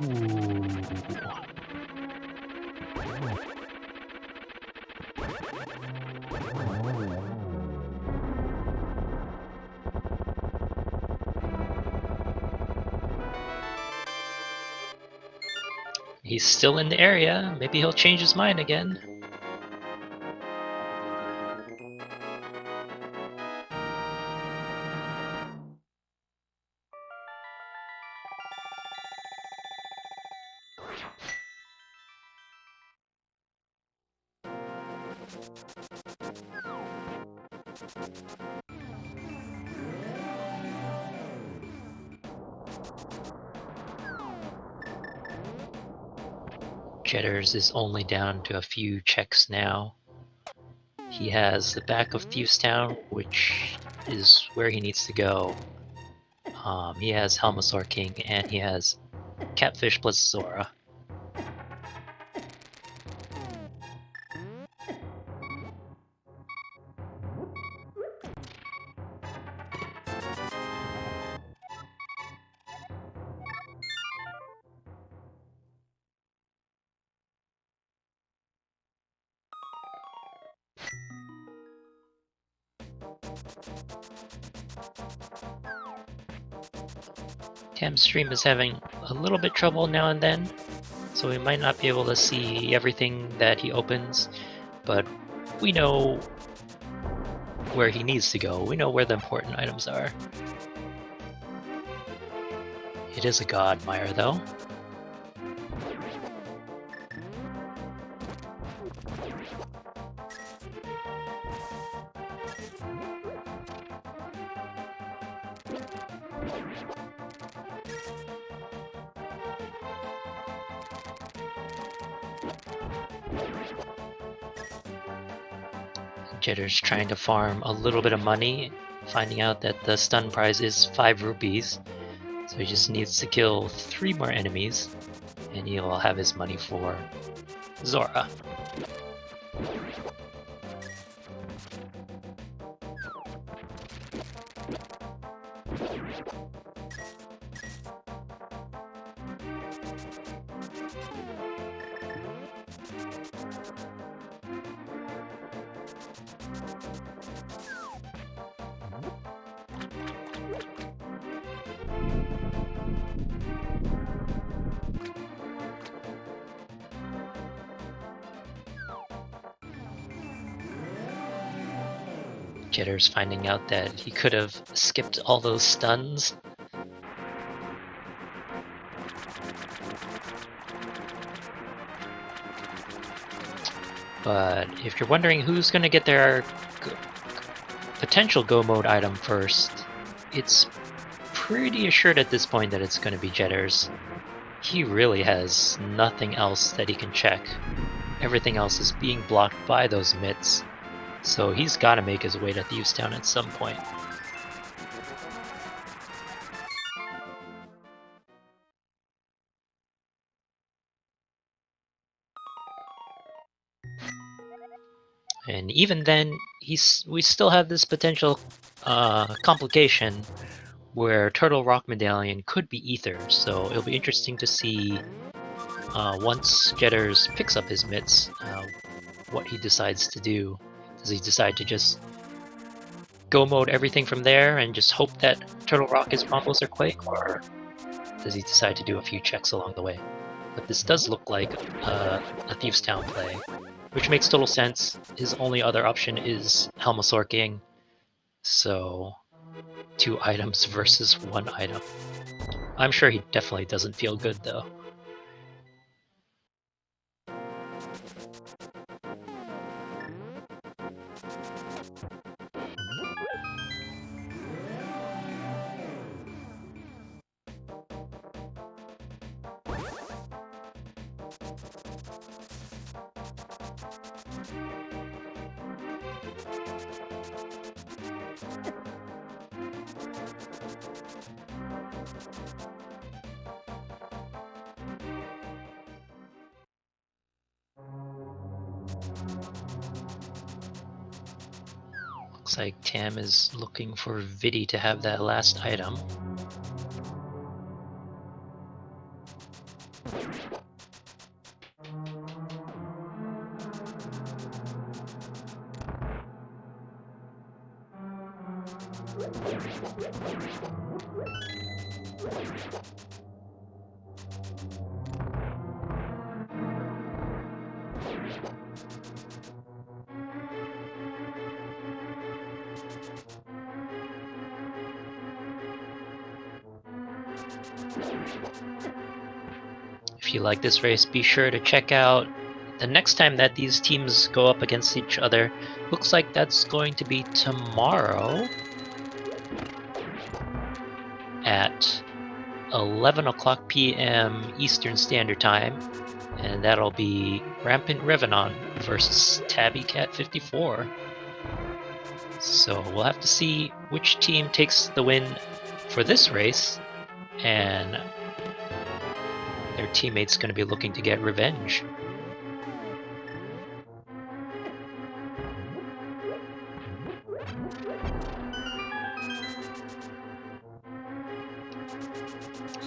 Speaker 1: Ooh. He's still in the area. Maybe he'll change his mind again. Jedders is only down to a few checks now. He has the back of Thieves Town, which is where he needs to go. He has Helmasaur King, and he has Catfish plus Zora. Tam's stream is having a little bit trouble now and then, so we might not be able to see everything that he opens, but we know where he needs to go. We know where the important items are. It is a god mire, though. Hexcjedders trying to farm a little bit of money, finding out that the stun prize is 5 rupees. So he just needs to kill 3 more enemies, and he'll have his money for Zora. Hexcjedders finding out that he could have skipped all those stuns. But if you're wondering who's going to get their potential go mode item first, it's pretty assured at this point that it's going to be Hexcjedders. He really has nothing else that he can check. Everything else is being blocked by those mitts. So he's got to make his way to Thieves Town at some point. And even then, we still have this potential complication where Turtle Rock Medallion could be Ether. So it'll be interesting to see once Hexcjedders picks up his mitts, what he decides to do. Does he decide to just go mode everything from there and just hope that Turtle Rock is Rombos or Quake, or does he decide to do a few checks along the way? But this does look like a Thieves Town play, which makes total sense. His only other option is Helmasaur King, so 2 items versus 1 item. I'm sure he definitely doesn't feel good though. Looks like Tam is looking for Viddy to have that last item. If you like this race, be sure to check out the next time that these teams go up against each other. Looks like that's going to be tomorrow at 11 o'clock p.m. Eastern Standard Time, and that'll be Rampant Revenant versus Tabby Cat 54. So we'll have to see which team takes the win for this race, and their teammate's going to be looking to get revenge.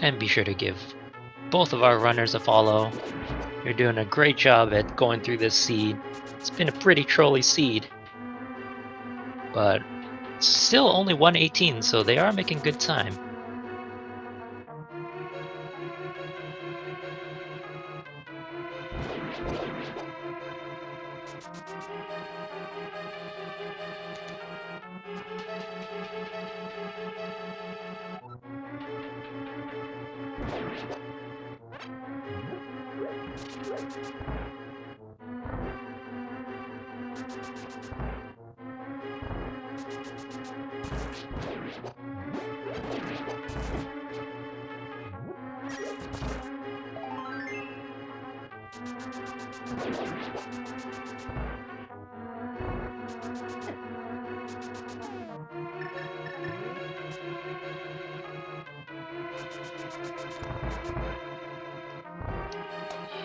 Speaker 1: And be sure to give both of our runners a follow. You're doing a great job at going through this seed. It's been a pretty trolly seed, but still only 118, so they are making good time.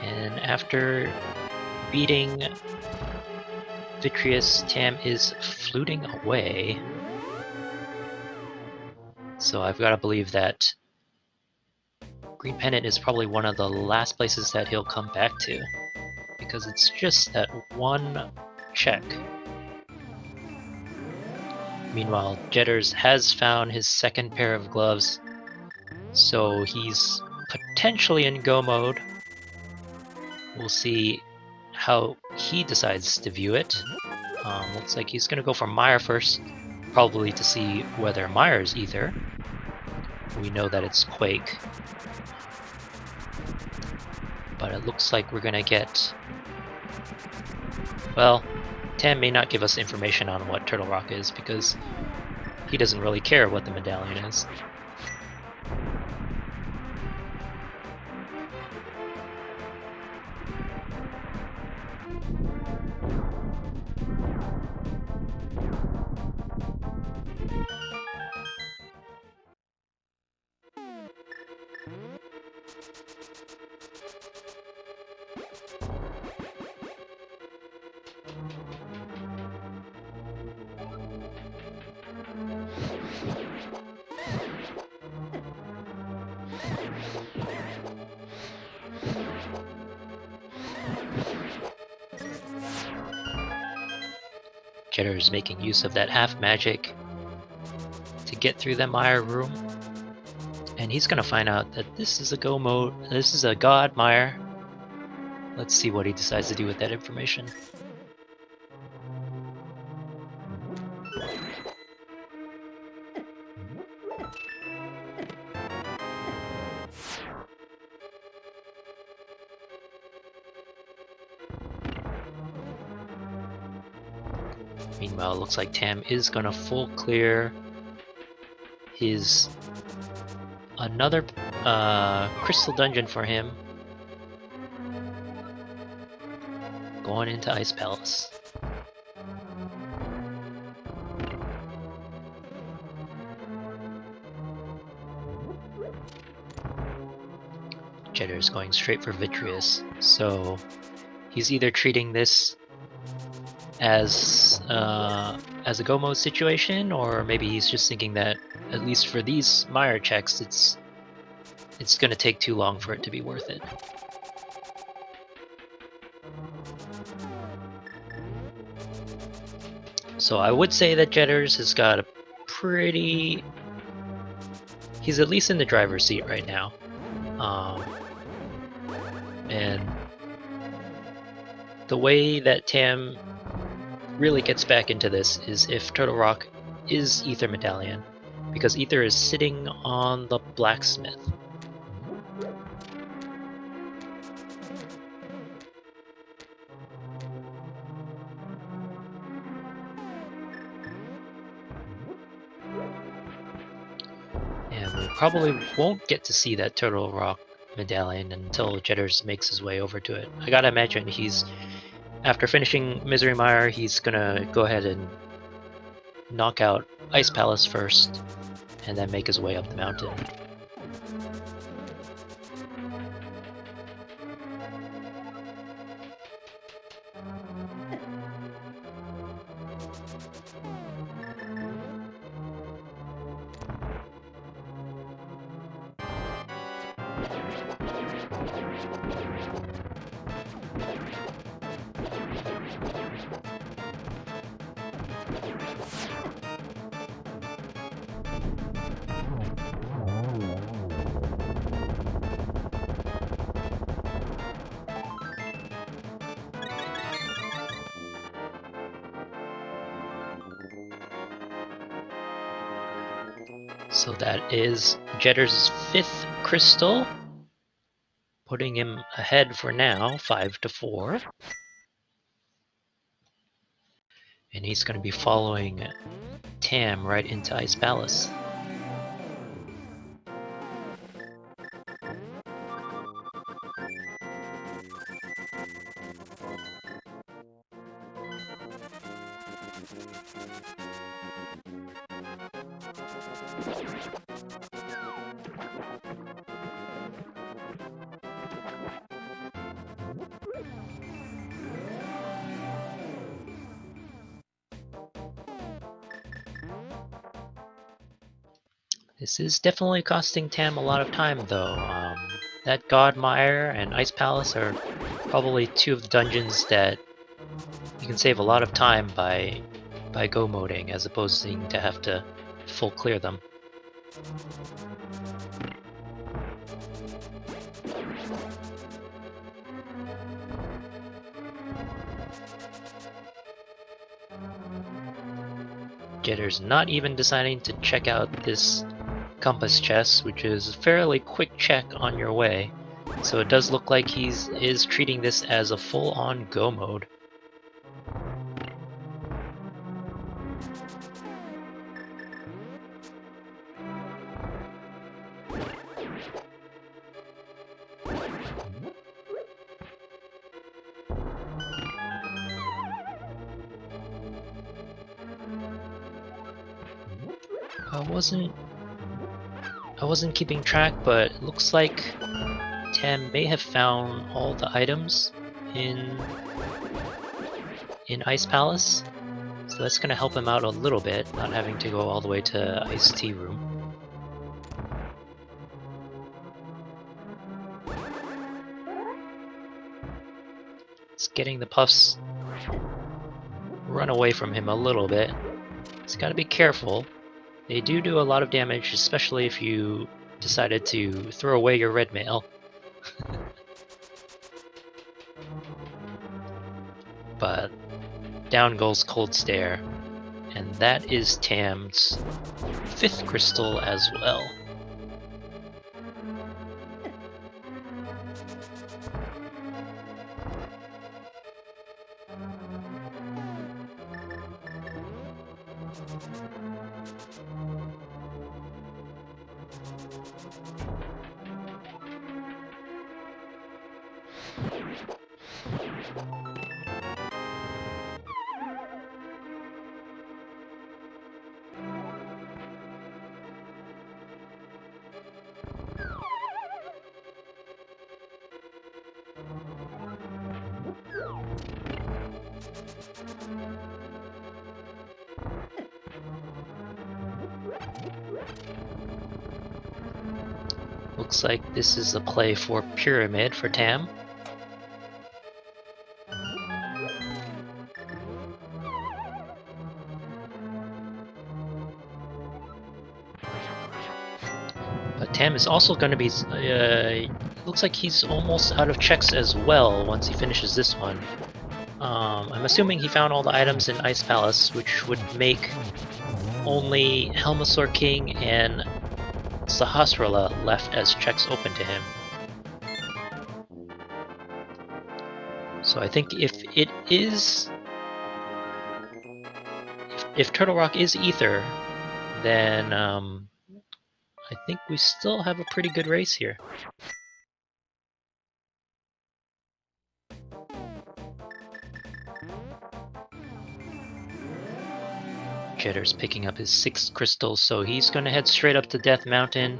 Speaker 1: And after beating Vitreous, Tam is fluting away. So I've got to believe that Green Pennant is probably one of the last places that he'll come back to, because it's just that one check. Meanwhile, Jedders has found his second pair of gloves, so he's potentially in go mode. We'll see how he decides to view it. Looks like he's going to go for Meyer first, probably to see whether Meyer's Ether. We know that it's Quake. But it looks like we're going to get... Well, Tam may not give us information on what Turtle Rock is, because he doesn't really care what the medallion is. Jedders making use of that half magic to get through the Meyer room. And he's gonna find out that this is a go mode. This is a god Meyer. Let's see what he decides to do with that information. Meanwhile, it looks like Tam is gonna full clear his another crystal dungeon for him, going into Ice Palace. Jedders going straight for Vitreous, so he's either treating this as a go mode situation, or maybe he's just thinking that at least for these Meyer checks, it's going to take too long for it to be worth it. So I would say that Jedders has got a pretty... He's at least in the driver's seat right now. And the way that Tam really gets back into this is if Turtle Rock is Ether Medallion, because Ether is sitting on the blacksmith. And we probably won't get to see that Turtle Rock medallion until Jedders makes his way over to it. I gotta imagine he's, after finishing Misery Mire, he's gonna go ahead and knock out Ice Palace first, and then make his way up the mountain. So that is Jedders' 5th crystal, putting him ahead for now, 5-4. And he's going to be following Tam right into Ice Palace. This is definitely costing Tam a lot of time, though. That Godmire and Ice Palace are probably two of the dungeons that you can save a lot of time by go moding, as opposed to have to full clear them. Jetter's not even deciding to check out this compass chest, which is a fairly quick check on your way. So it does look like he is treating this as a full-on go mode. I wasn't keeping track, but it looks like Tam may have found all the items in Ice Palace, so that's going to help him out a little bit, not having to go all the way to Ice Tea Room. It's getting the puffs run away from him a little bit. He's got to be careful. They do a lot of damage, especially if you decided to throw away your red mail. But down goes Cold Stare, and that is Tam's 5th crystal as well. Looks like this is a play for Pyramid for Tam. But Tam is also going to be... looks like he's almost out of checks as well once he finishes this one. I'm assuming he found all the items in Ice Palace, which would make only Helmasaur King and Sahasrara left as checks open to him. So I think if it is... If Turtle Rock is Ether, then I think we still have a pretty good race here. Jetter's picking up his 6th crystal, so he's going to head straight up to Death Mountain,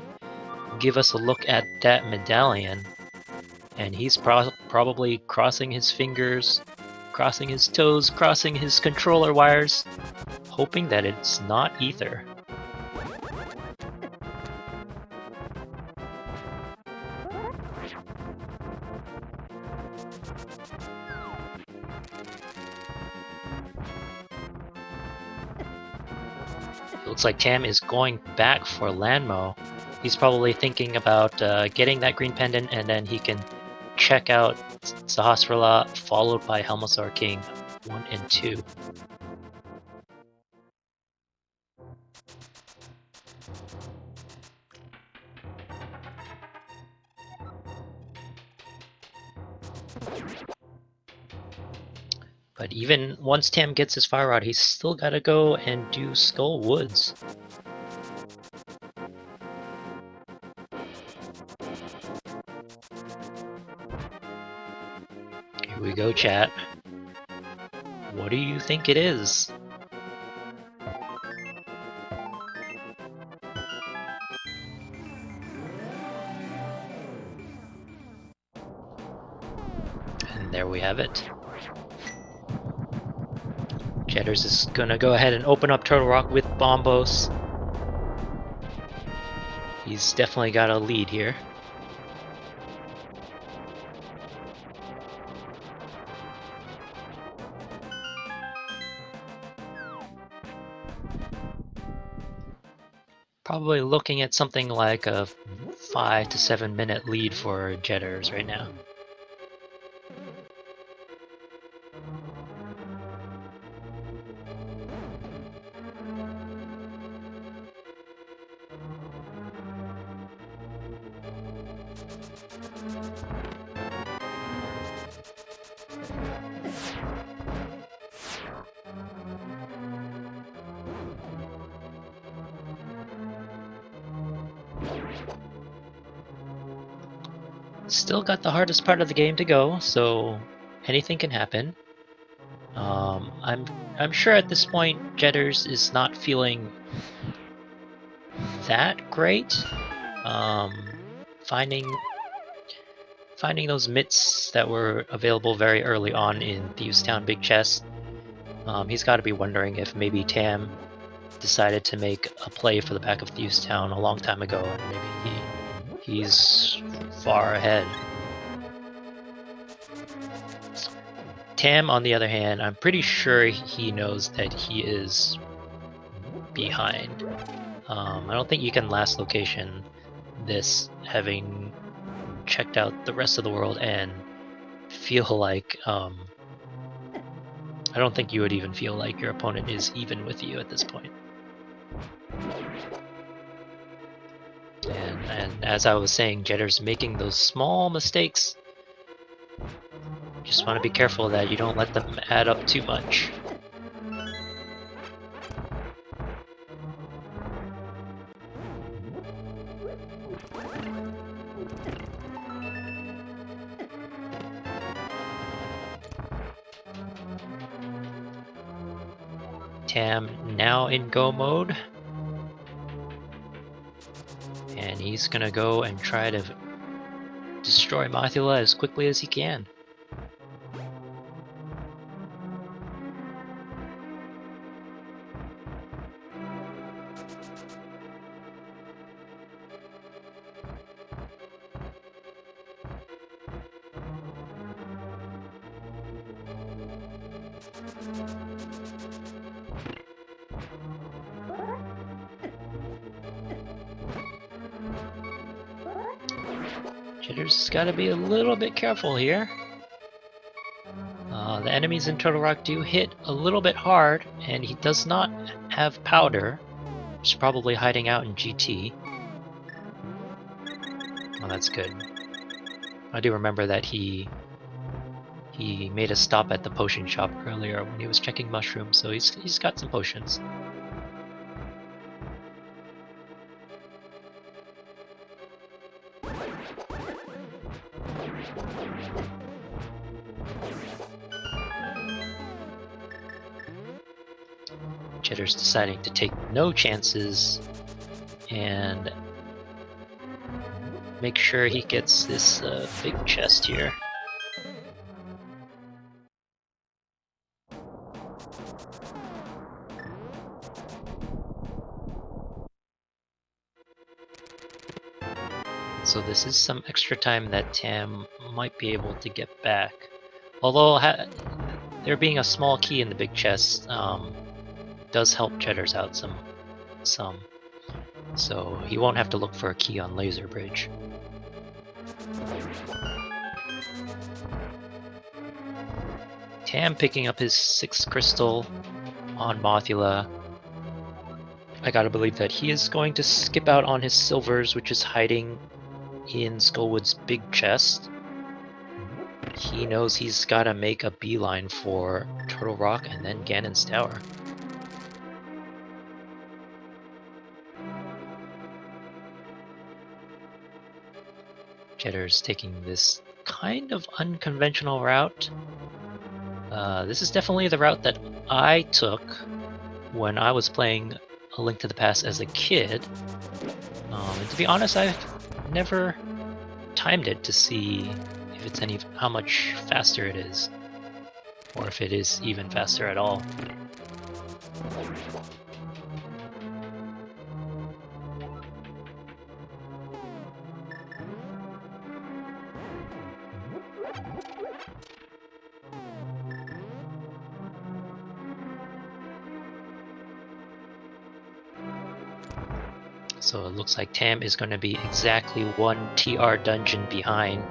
Speaker 1: give us a look at that medallion, and he's probably crossing his fingers, crossing his toes, crossing his controller wires, hoping that it's not Ether. Looks like Tam is going back for Lanmo. He's probably thinking about getting that green pendant, and then he can check out Sahasrara, followed by Helmasaur King 1 and 2. But even once Tam gets his fire rod, he's still gotta go and do Skull Woods. Here we go, chat. What do you think it is? And there we have it. Hexcjedders is gonna go ahead and open up Turtle Rock with Bombos. He's definitely got a lead here. Probably looking at something like a 5 to 7 minute lead for Hexcjedders right now. Still got the hardest part of the game to go, so anything can happen. I'm sure at this point Hexcjedders is not feeling that great. Finding those mitts that were available very early on in Thieves Town Big Chest, he's got to be wondering if maybe Tam decided to make a play for the back of Thieves Town a long time ago, and maybe he's far ahead. Tam, on the other hand, I'm pretty sure he knows that he is behind. I don't think you can last location this, having checked out the rest of the world, and feel like I don't think you would even feel like your opponent is even with you at this point. And as I was saying, Hexcjedders making those small mistakes. Just want to be careful that you don't let them add up too much. Tam now in go mode. And he's gonna go and try to destroy Mothula as quickly as he can. Hexcjedders gotta be a little bit careful here. The enemies in Turtle Rock do hit a little bit hard, and he does not have powder. He's probably hiding out in GT. Oh, that's good. I do remember that he made a stop at the potion shop earlier when he was checking mushrooms, so he's got some potions. Hexcjedders deciding to take no chances and make sure he gets this big chest here. So this is some extra time that Tam might be able to get back. Although there being a small key in the big chest does help Hexcjedders out some. So he won't have to look for a key on Laser Bridge. Tam picking up his 6th crystal on Mothula. I gotta believe that he is going to skip out on his silvers, which is hiding in Skullwood's big chest. He knows he's gotta make a beeline for Turtle Rock and then Ganon's Tower. Jedder's taking this kind of unconventional route. This is definitely the route that I took when I was playing A Link to the Past as a kid. And to be honest, I've never timed it to see if it's how much faster it is, or if it is even faster at all. So it looks like Tam is going to be exactly 1 TR dungeon behind.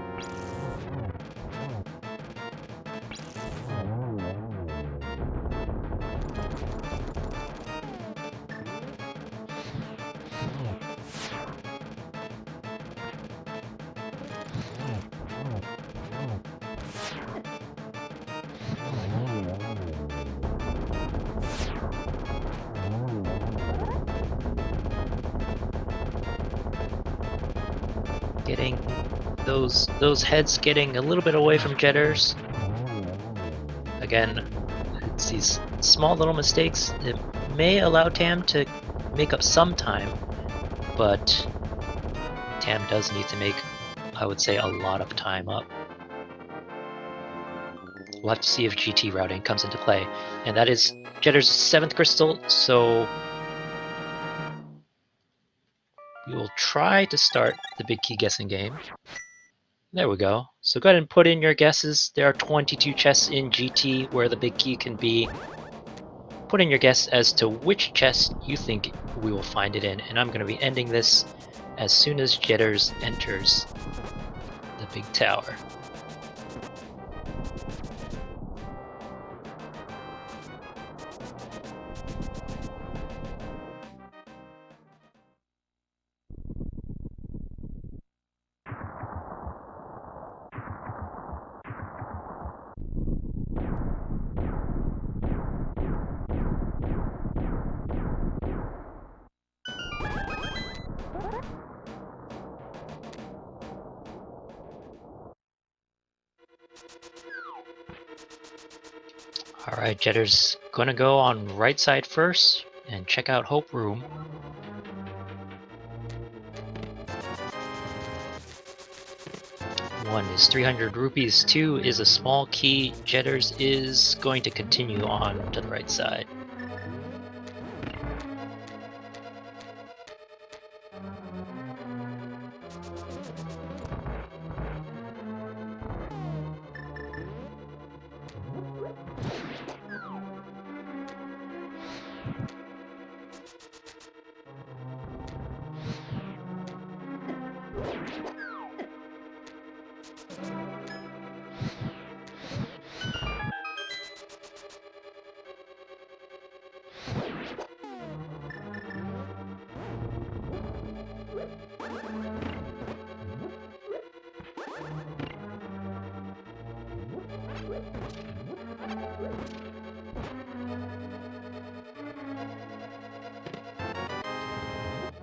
Speaker 1: Getting those heads getting a little bit away from Jedders. Again, it's these small little mistakes that may allow Tam to make up some time, but Tam does need to make, I would say, a lot of time up. We'll have to see if GT routing comes into play, and that is Jedders' 7th crystal, so we will try to start the big key guessing game. There we go. So go ahead and put in your guesses. There are 22 chests in GT where the big key can be. Put in your guess as to which chest you think we will find it in, and I'm going to be ending this as soon as Jedders enters the big tower. Alright, Jedders gonna go on right side first and check out Hope Room. One is 300 rupees, 2 is a small key. Jedders is going to continue on to the right side.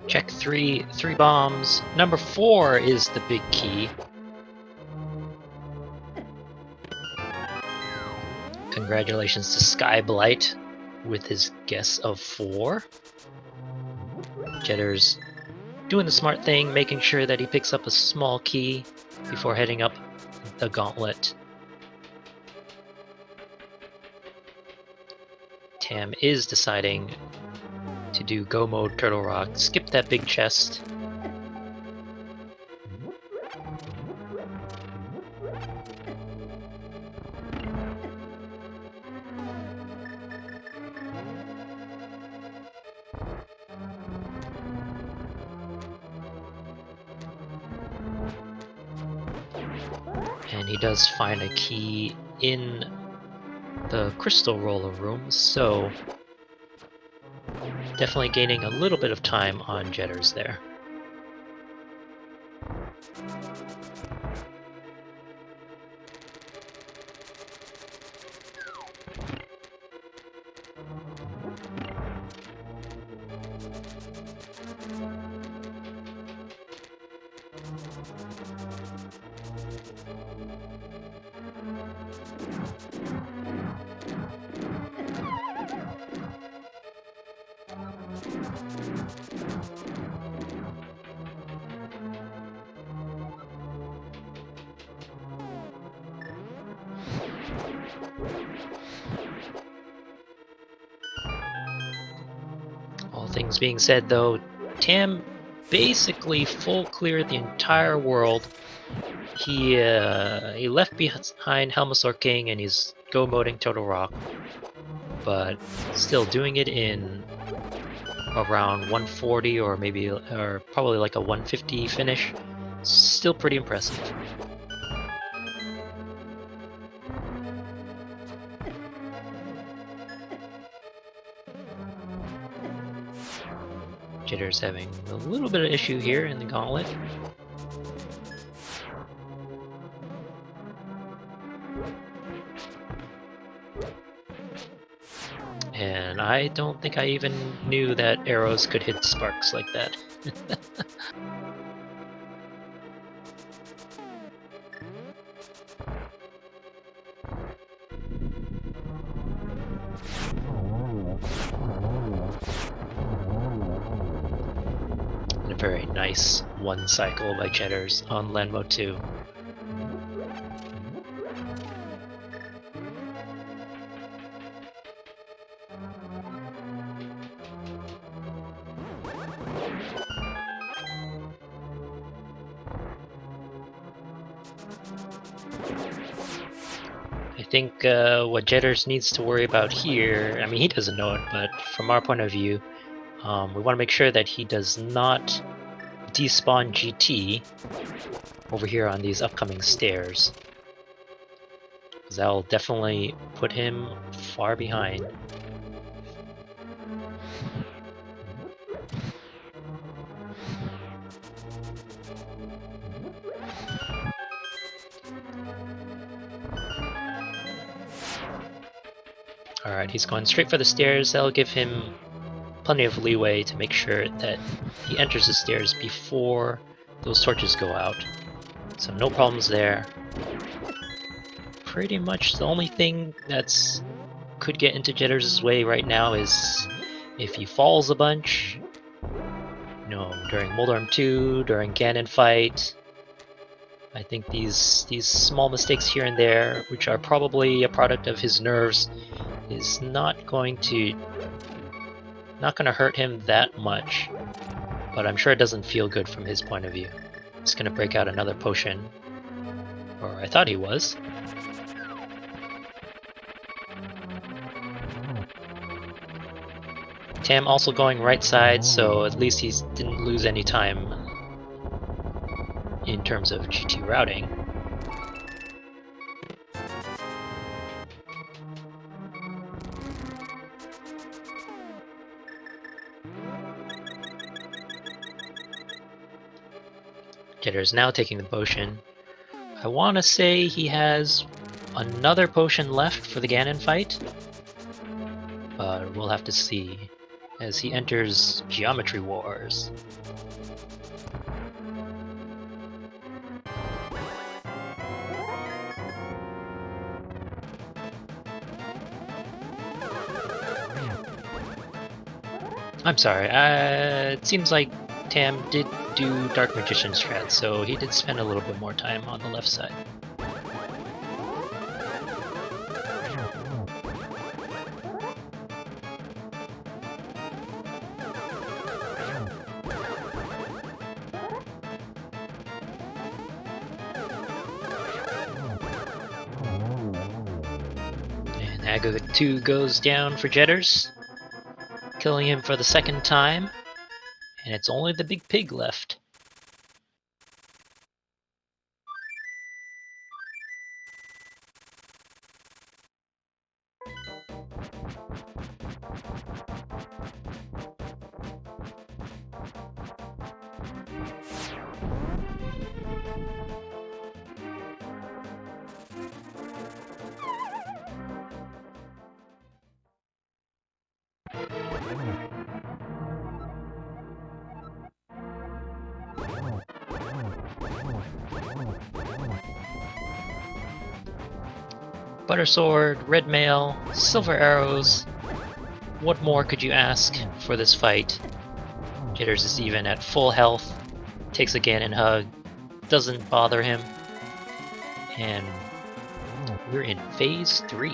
Speaker 1: Check 3 bombs. Number 4 is the big key. Congratulations to Skyblight with his guess of 4. Jedders doing the smart thing, making sure that he picks up a small key before heading up the gauntlet. Tam is deciding to do go mode Turtle Rock, skip that big chest. And he does find a key in the crystal roller room, so definitely gaining a little bit of time on Jedders there. All things being said, though, Tam basically full cleared the entire world. He left behind Helmasaur King and he's go moding Total Rock, but still doing it in around 140 or maybe or probably like a 150 finish. Still pretty impressive. Jitter's having a little bit of issue here in the gauntlet. And I don't think I even knew that arrows could hit sparks like that. And a very nice one cycle by Hexcjedders on land mode 2. I think what Hexcjedders needs to worry about here, I mean he doesn't know it, but from our point of view, we want to make sure that he does not despawn GT over here on these upcoming stairs, because that will definitely put him far behind. Alright, he's going straight for the stairs. That'll give him plenty of leeway to make sure that he enters the stairs before those torches go out. So no problems there. Pretty much the only thing that's could get into Hexcjedders' way right now is if he falls a bunch. You know, during Moldorm 2, during Ganon fight. I think these small mistakes here and there, which are probably a product of his nerves, is not going to hurt him that much, but I'm sure it doesn't feel good from his point of view. He's gonna break out another potion, or I thought he was. Tam also going right side, so at least he didn't lose any time in terms of GT routing. Hexcjedders now taking the potion. I want to say he has another potion left for the Ganon fight, but we'll have to see as he enters Geometry Wars. I'm sorry, it seems like Tam did do Dark Magician strat, so he did spend a little bit more time on the left side. And Aggregate 2 goes down for Hexcjedders, killing him for the second time. And it's only the big pig left. Butter Sword, Red Mail, Silver Arrows. What more could you ask for this fight? Hexcjedders is even at full health, takes a Ganon hug, doesn't bother him, and We're in phase 3.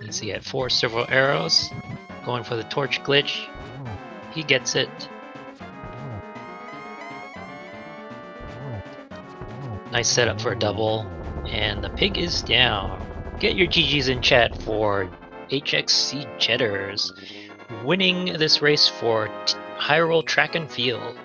Speaker 1: You see at 4 several arrows, going for the torch glitch. He gets it. Nice setup for a double, and the pig is down. Get your GGs in chat for hXcjedders winning this race for Hyrule Track and Field.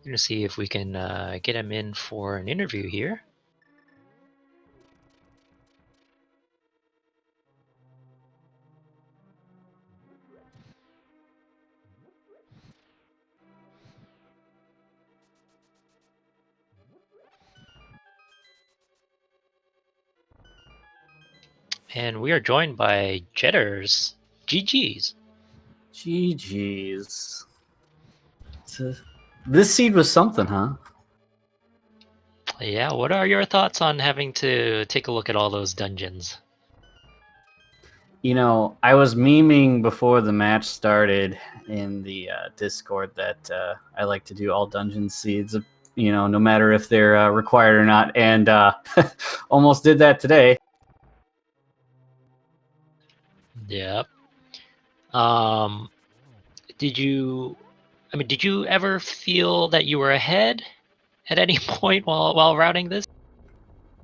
Speaker 1: I'm gonna see if we can get him in for an interview here. And we are joined by Jedders. GG's.
Speaker 2: GG's. This seed was something, huh?
Speaker 1: Yeah, what are your thoughts on having to take a look at all those dungeons?
Speaker 2: You know, I was memeing before the match started in the Discord that I like to do all dungeon seeds, you know, no matter if they're required or not, and almost did that today.
Speaker 1: Yep. Did you ever feel that you were ahead at any point while routing this?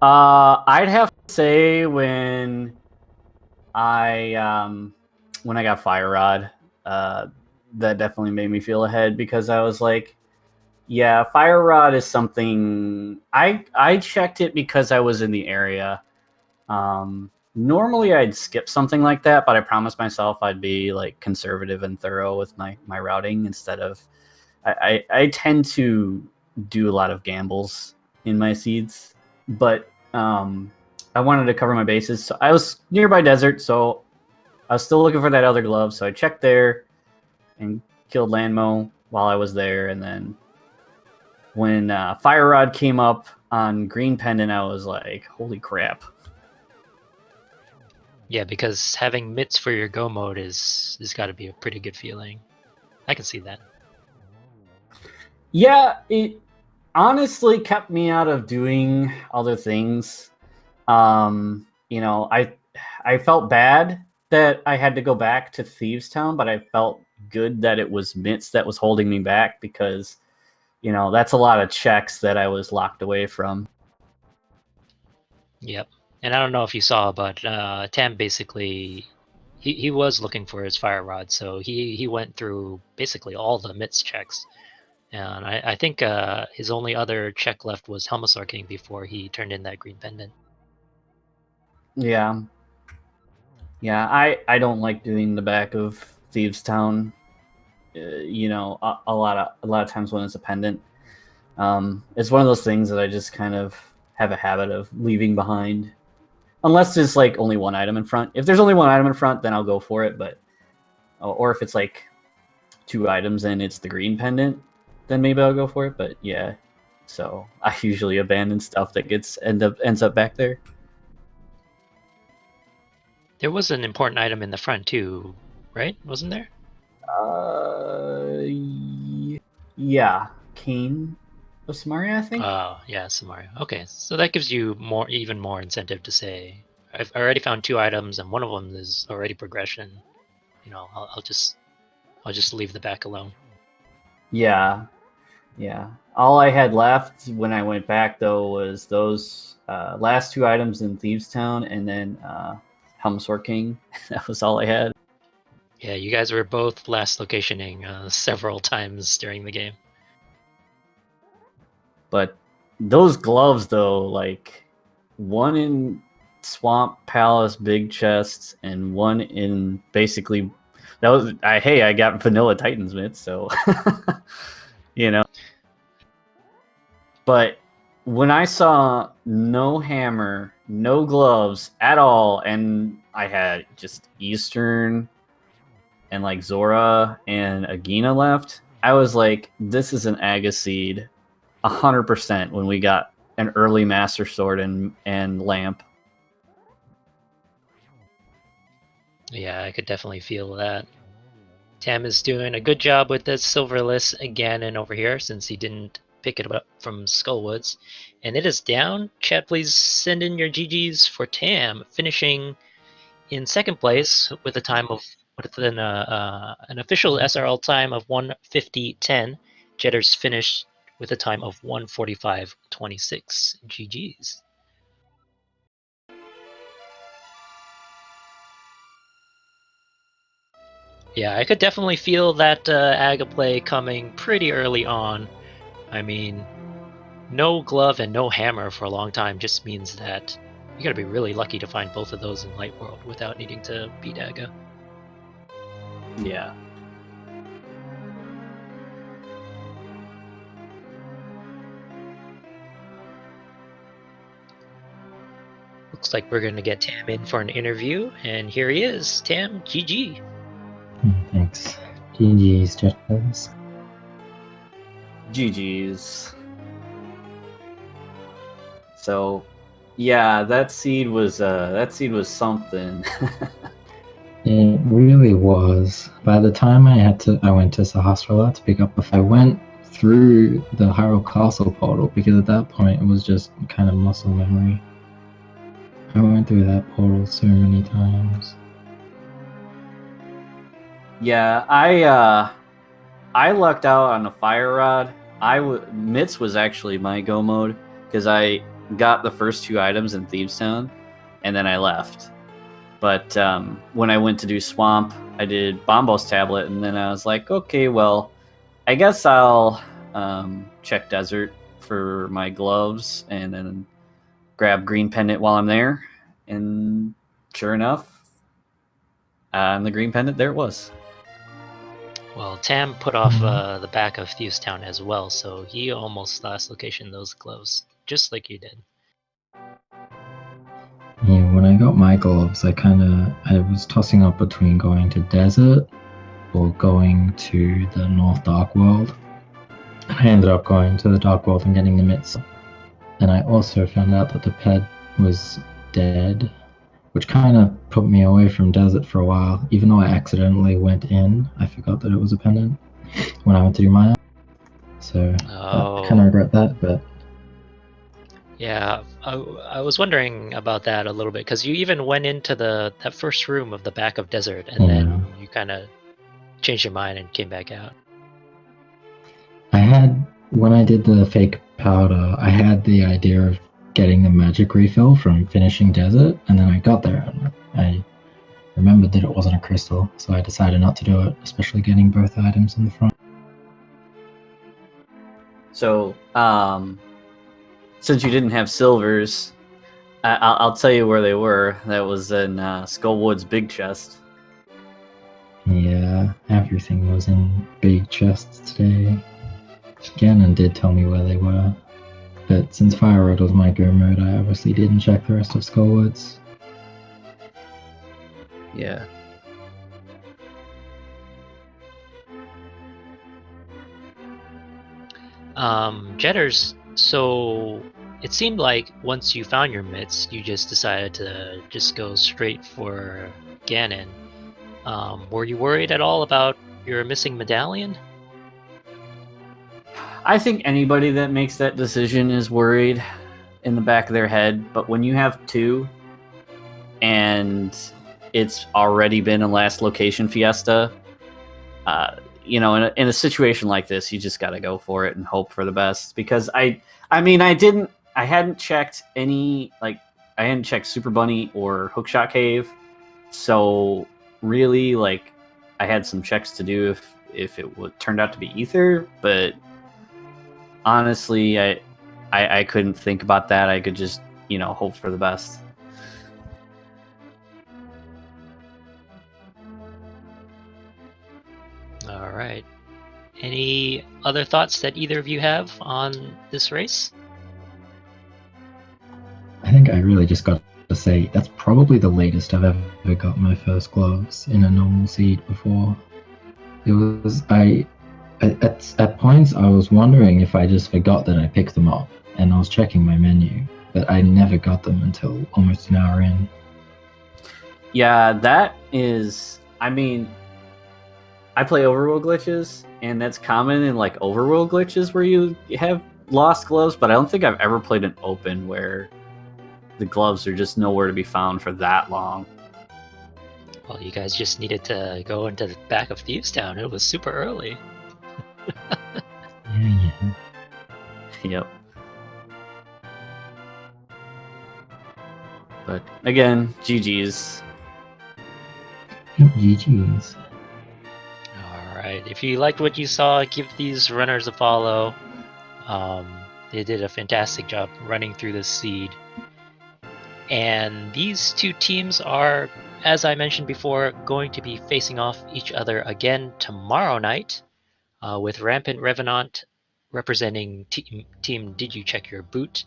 Speaker 2: I'd have to say when I got Fire Rod, that definitely made me feel ahead because I was like, yeah, Fire Rod is something I checked it because I was in the area. Normally I'd skip something like that, but I promised myself I'd be like conservative and thorough with my routing instead of I tend to do a lot of gambles in my seeds, but I wanted to cover my bases. So I was nearby desert, so I was still looking for that other glove. So I checked there and killed Landmo while I was there. And then when Fire Rod came up on Green Pendant, I was like, holy crap.
Speaker 1: Yeah, because having mitts for your go mode is got to be a pretty good feeling. I can see that.
Speaker 2: Yeah, it honestly kept me out of doing other things. You know, I felt bad that I had to go back to Thieves Town, but I felt good that it was Mitts that was holding me back because, you know, that's a lot of checks that I was locked away from.
Speaker 1: Yep. And I don't know if you saw, but Tam basically he was looking for his Fire Rod, so he went through basically all the mitts checks. And I think his only other check left was Helmasaur King before he turned in that Green Pendant.
Speaker 2: Yeah. Yeah, I don't like doing the back of Thieves Town. You know, a lot of times when it's a pendant, it's one of those things that I just kind of have a habit of leaving behind, unless there's like only one item in front. If there's only one item in front, then I'll go for it. But or if it's like 2 items and it's the green pendant, then maybe I'll go for it. But yeah, so I usually abandon stuff that ends up back there.
Speaker 1: There was an important item in the front too, right? Wasn't there?
Speaker 2: Yeah, Kane of Samaria, I think.
Speaker 1: Oh, yeah, Samaria. Okay, so that gives you even more incentive to say, I've already found 2 items, and one of them is already progression. You know, I'll just leave the back alone.
Speaker 2: Yeah. All I had left when I went back though was those last 2 items in Thieves Town, and then Helmsaur King. That was all I had.
Speaker 1: Yeah, you guys were both last locationing several times during the game.
Speaker 2: But those gloves though, like one in Swamp Palace Big Chests and one in basically I got Vanilla Titans mitts, so you know. But when I saw no hammer, no gloves at all, and I had just Eastern and like Zora and Agina left, I was like, this is an Aga seed 100% when we got an early Master Sword and Lamp.
Speaker 1: Yeah, I could definitely feel that. Tam is doing a good job with this Silverless again and over here since he didn't pick it up from Skullwoods. And it is down. Chat, please send in your GGs for Tam, finishing in second place with a time of an official SRL time of 1:50.10. Jedders finished with a time of 1:45.26. GGs. Yeah, I could definitely feel that Aga play coming pretty early on. I mean, no glove and no hammer for a long time just means that you gotta be really lucky to find both of those in Light World without needing to beat Aga.
Speaker 2: Yeah.
Speaker 1: Looks like we're gonna get Tam in for an interview, and here he is. Tam, GG.
Speaker 3: Thanks. GG's, Jedders.
Speaker 2: GG's. So, yeah, that seed was something.
Speaker 3: It really was. By the time I went to Sahasrara to pick up, if I went through the Hyrule Castle portal, because at that point it was just kind of muscle memory. I went through that portal so many times.
Speaker 2: Yeah, I lucked out on the fire rod. Mitz was actually my go mode because I got the first 2 items in Thieves Town, and then I left. But when I went to do Swamp, I did Bombos Tablet, and then I was like, okay, well, I guess I'll check Desert for my gloves, and then grab Green Pendant while I'm there. And sure enough, on the Green Pendant, there it was.
Speaker 1: Well, Tam put off the back of Thieves Town as well, so he almost last location those gloves, just like you did.
Speaker 3: Yeah, when I got my gloves, I was tossing up between going to Desert or going to the North Dark World. I ended up going to the Dark World and getting the mitts. And I also found out that the ped was dead, which kind of put me away from Desert for a while. Even though I accidentally went in, I forgot that it was a pendant when I went to do Maya. So I kind of regret that, but...
Speaker 1: Yeah, I was wondering about that a little bit, because you even went into that first room of the back of Desert, and then you kind of changed your mind and came back out.
Speaker 3: When I did the fake powder, I had the idea of getting the magic refill from finishing Desert, and then I got there and I remembered that it wasn't a crystal, so I decided not to do it, especially getting both items in the front.
Speaker 2: So, since you didn't have silvers, I'll tell you where they were. That was in Skullwood's big chest.
Speaker 3: Yeah, everything was in big chests today. Ganon did tell me where they were, but since Fire Rod was my go mode, I obviously didn't check the rest of Skullwoods.
Speaker 2: Yeah.
Speaker 1: Jedders, so it seemed like once you found your mitts, you just decided to just go straight for Ganon. Were you worried at all about your missing medallion?
Speaker 2: I think anybody that makes that decision is worried in the back of their head, but when you have 2 and it's already been a last location fiesta, in a situation like this, you just got to go for it and hope for the best. Because I hadn't checked I hadn't checked Super Bunny or Hookshot Cave, so really, I had some checks to do if it turned out to be Ether, but honestly, I couldn't think about that. I could just, hope for the best.
Speaker 1: All right. Any other thoughts that either of you have on this race?
Speaker 3: really just got to say that's probably the latest I've ever got my first gloves in a normal seed before. It was at points I was wondering if I just forgot that I picked them up, and I was checking my menu, but I never got them until almost an hour in.
Speaker 2: Yeah, that is. I mean, I play overworld glitches, and that's common in like overworld glitches where you have lost gloves. But I don't think I've ever played an open where the gloves are just nowhere to be found for that long.
Speaker 1: Well, you guys just needed to go into the back of Thieves Town. It was super early.
Speaker 3: Yeah.
Speaker 2: Yep. But again, GG's.
Speaker 3: GG's.
Speaker 1: Alright, if you liked what you saw, give these runners a follow. They did a fantastic job running through this seed. And these two teams are, as I mentioned before, going to be facing off each other again tomorrow night, with Rampant Revenant representing team Did You Check Your Boot,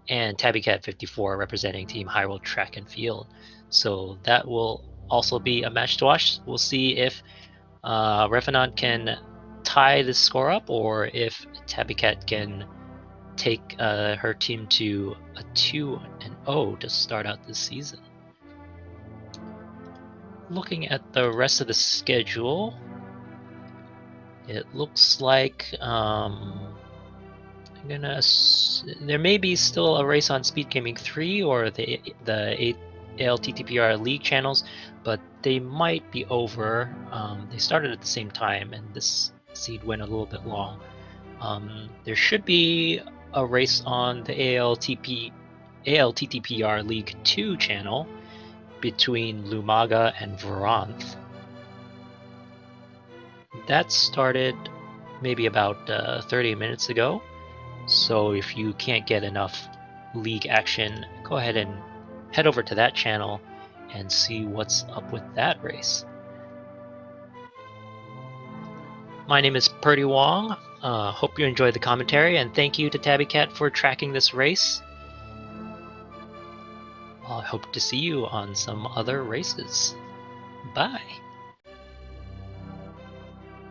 Speaker 1: and TabbyCat54 representing Team Hyrule Track and Field. So that will also be a match to watch. We'll see if Revenant can tie this score up, or if TabbyCat can take her team to a 2-0 to start out this season. Looking at the rest of the schedule, it looks like there may be still a race on Speed Gaming 3 or the ALTTPR League channels, but they might be over. They started at the same time, and this seed went a little bit long. There should be a race on the ALTTPR League 2 channel between Lumaga and Varanth. That started maybe about 30 minutes ago. So if you can't get enough league action, go ahead and head over to that channel and see what's up with that race. My name is Purdy Wong. Hope you enjoyed the commentary, and thank you to TabbyCat for tracking this race. I hope to see you on some other races. Bye!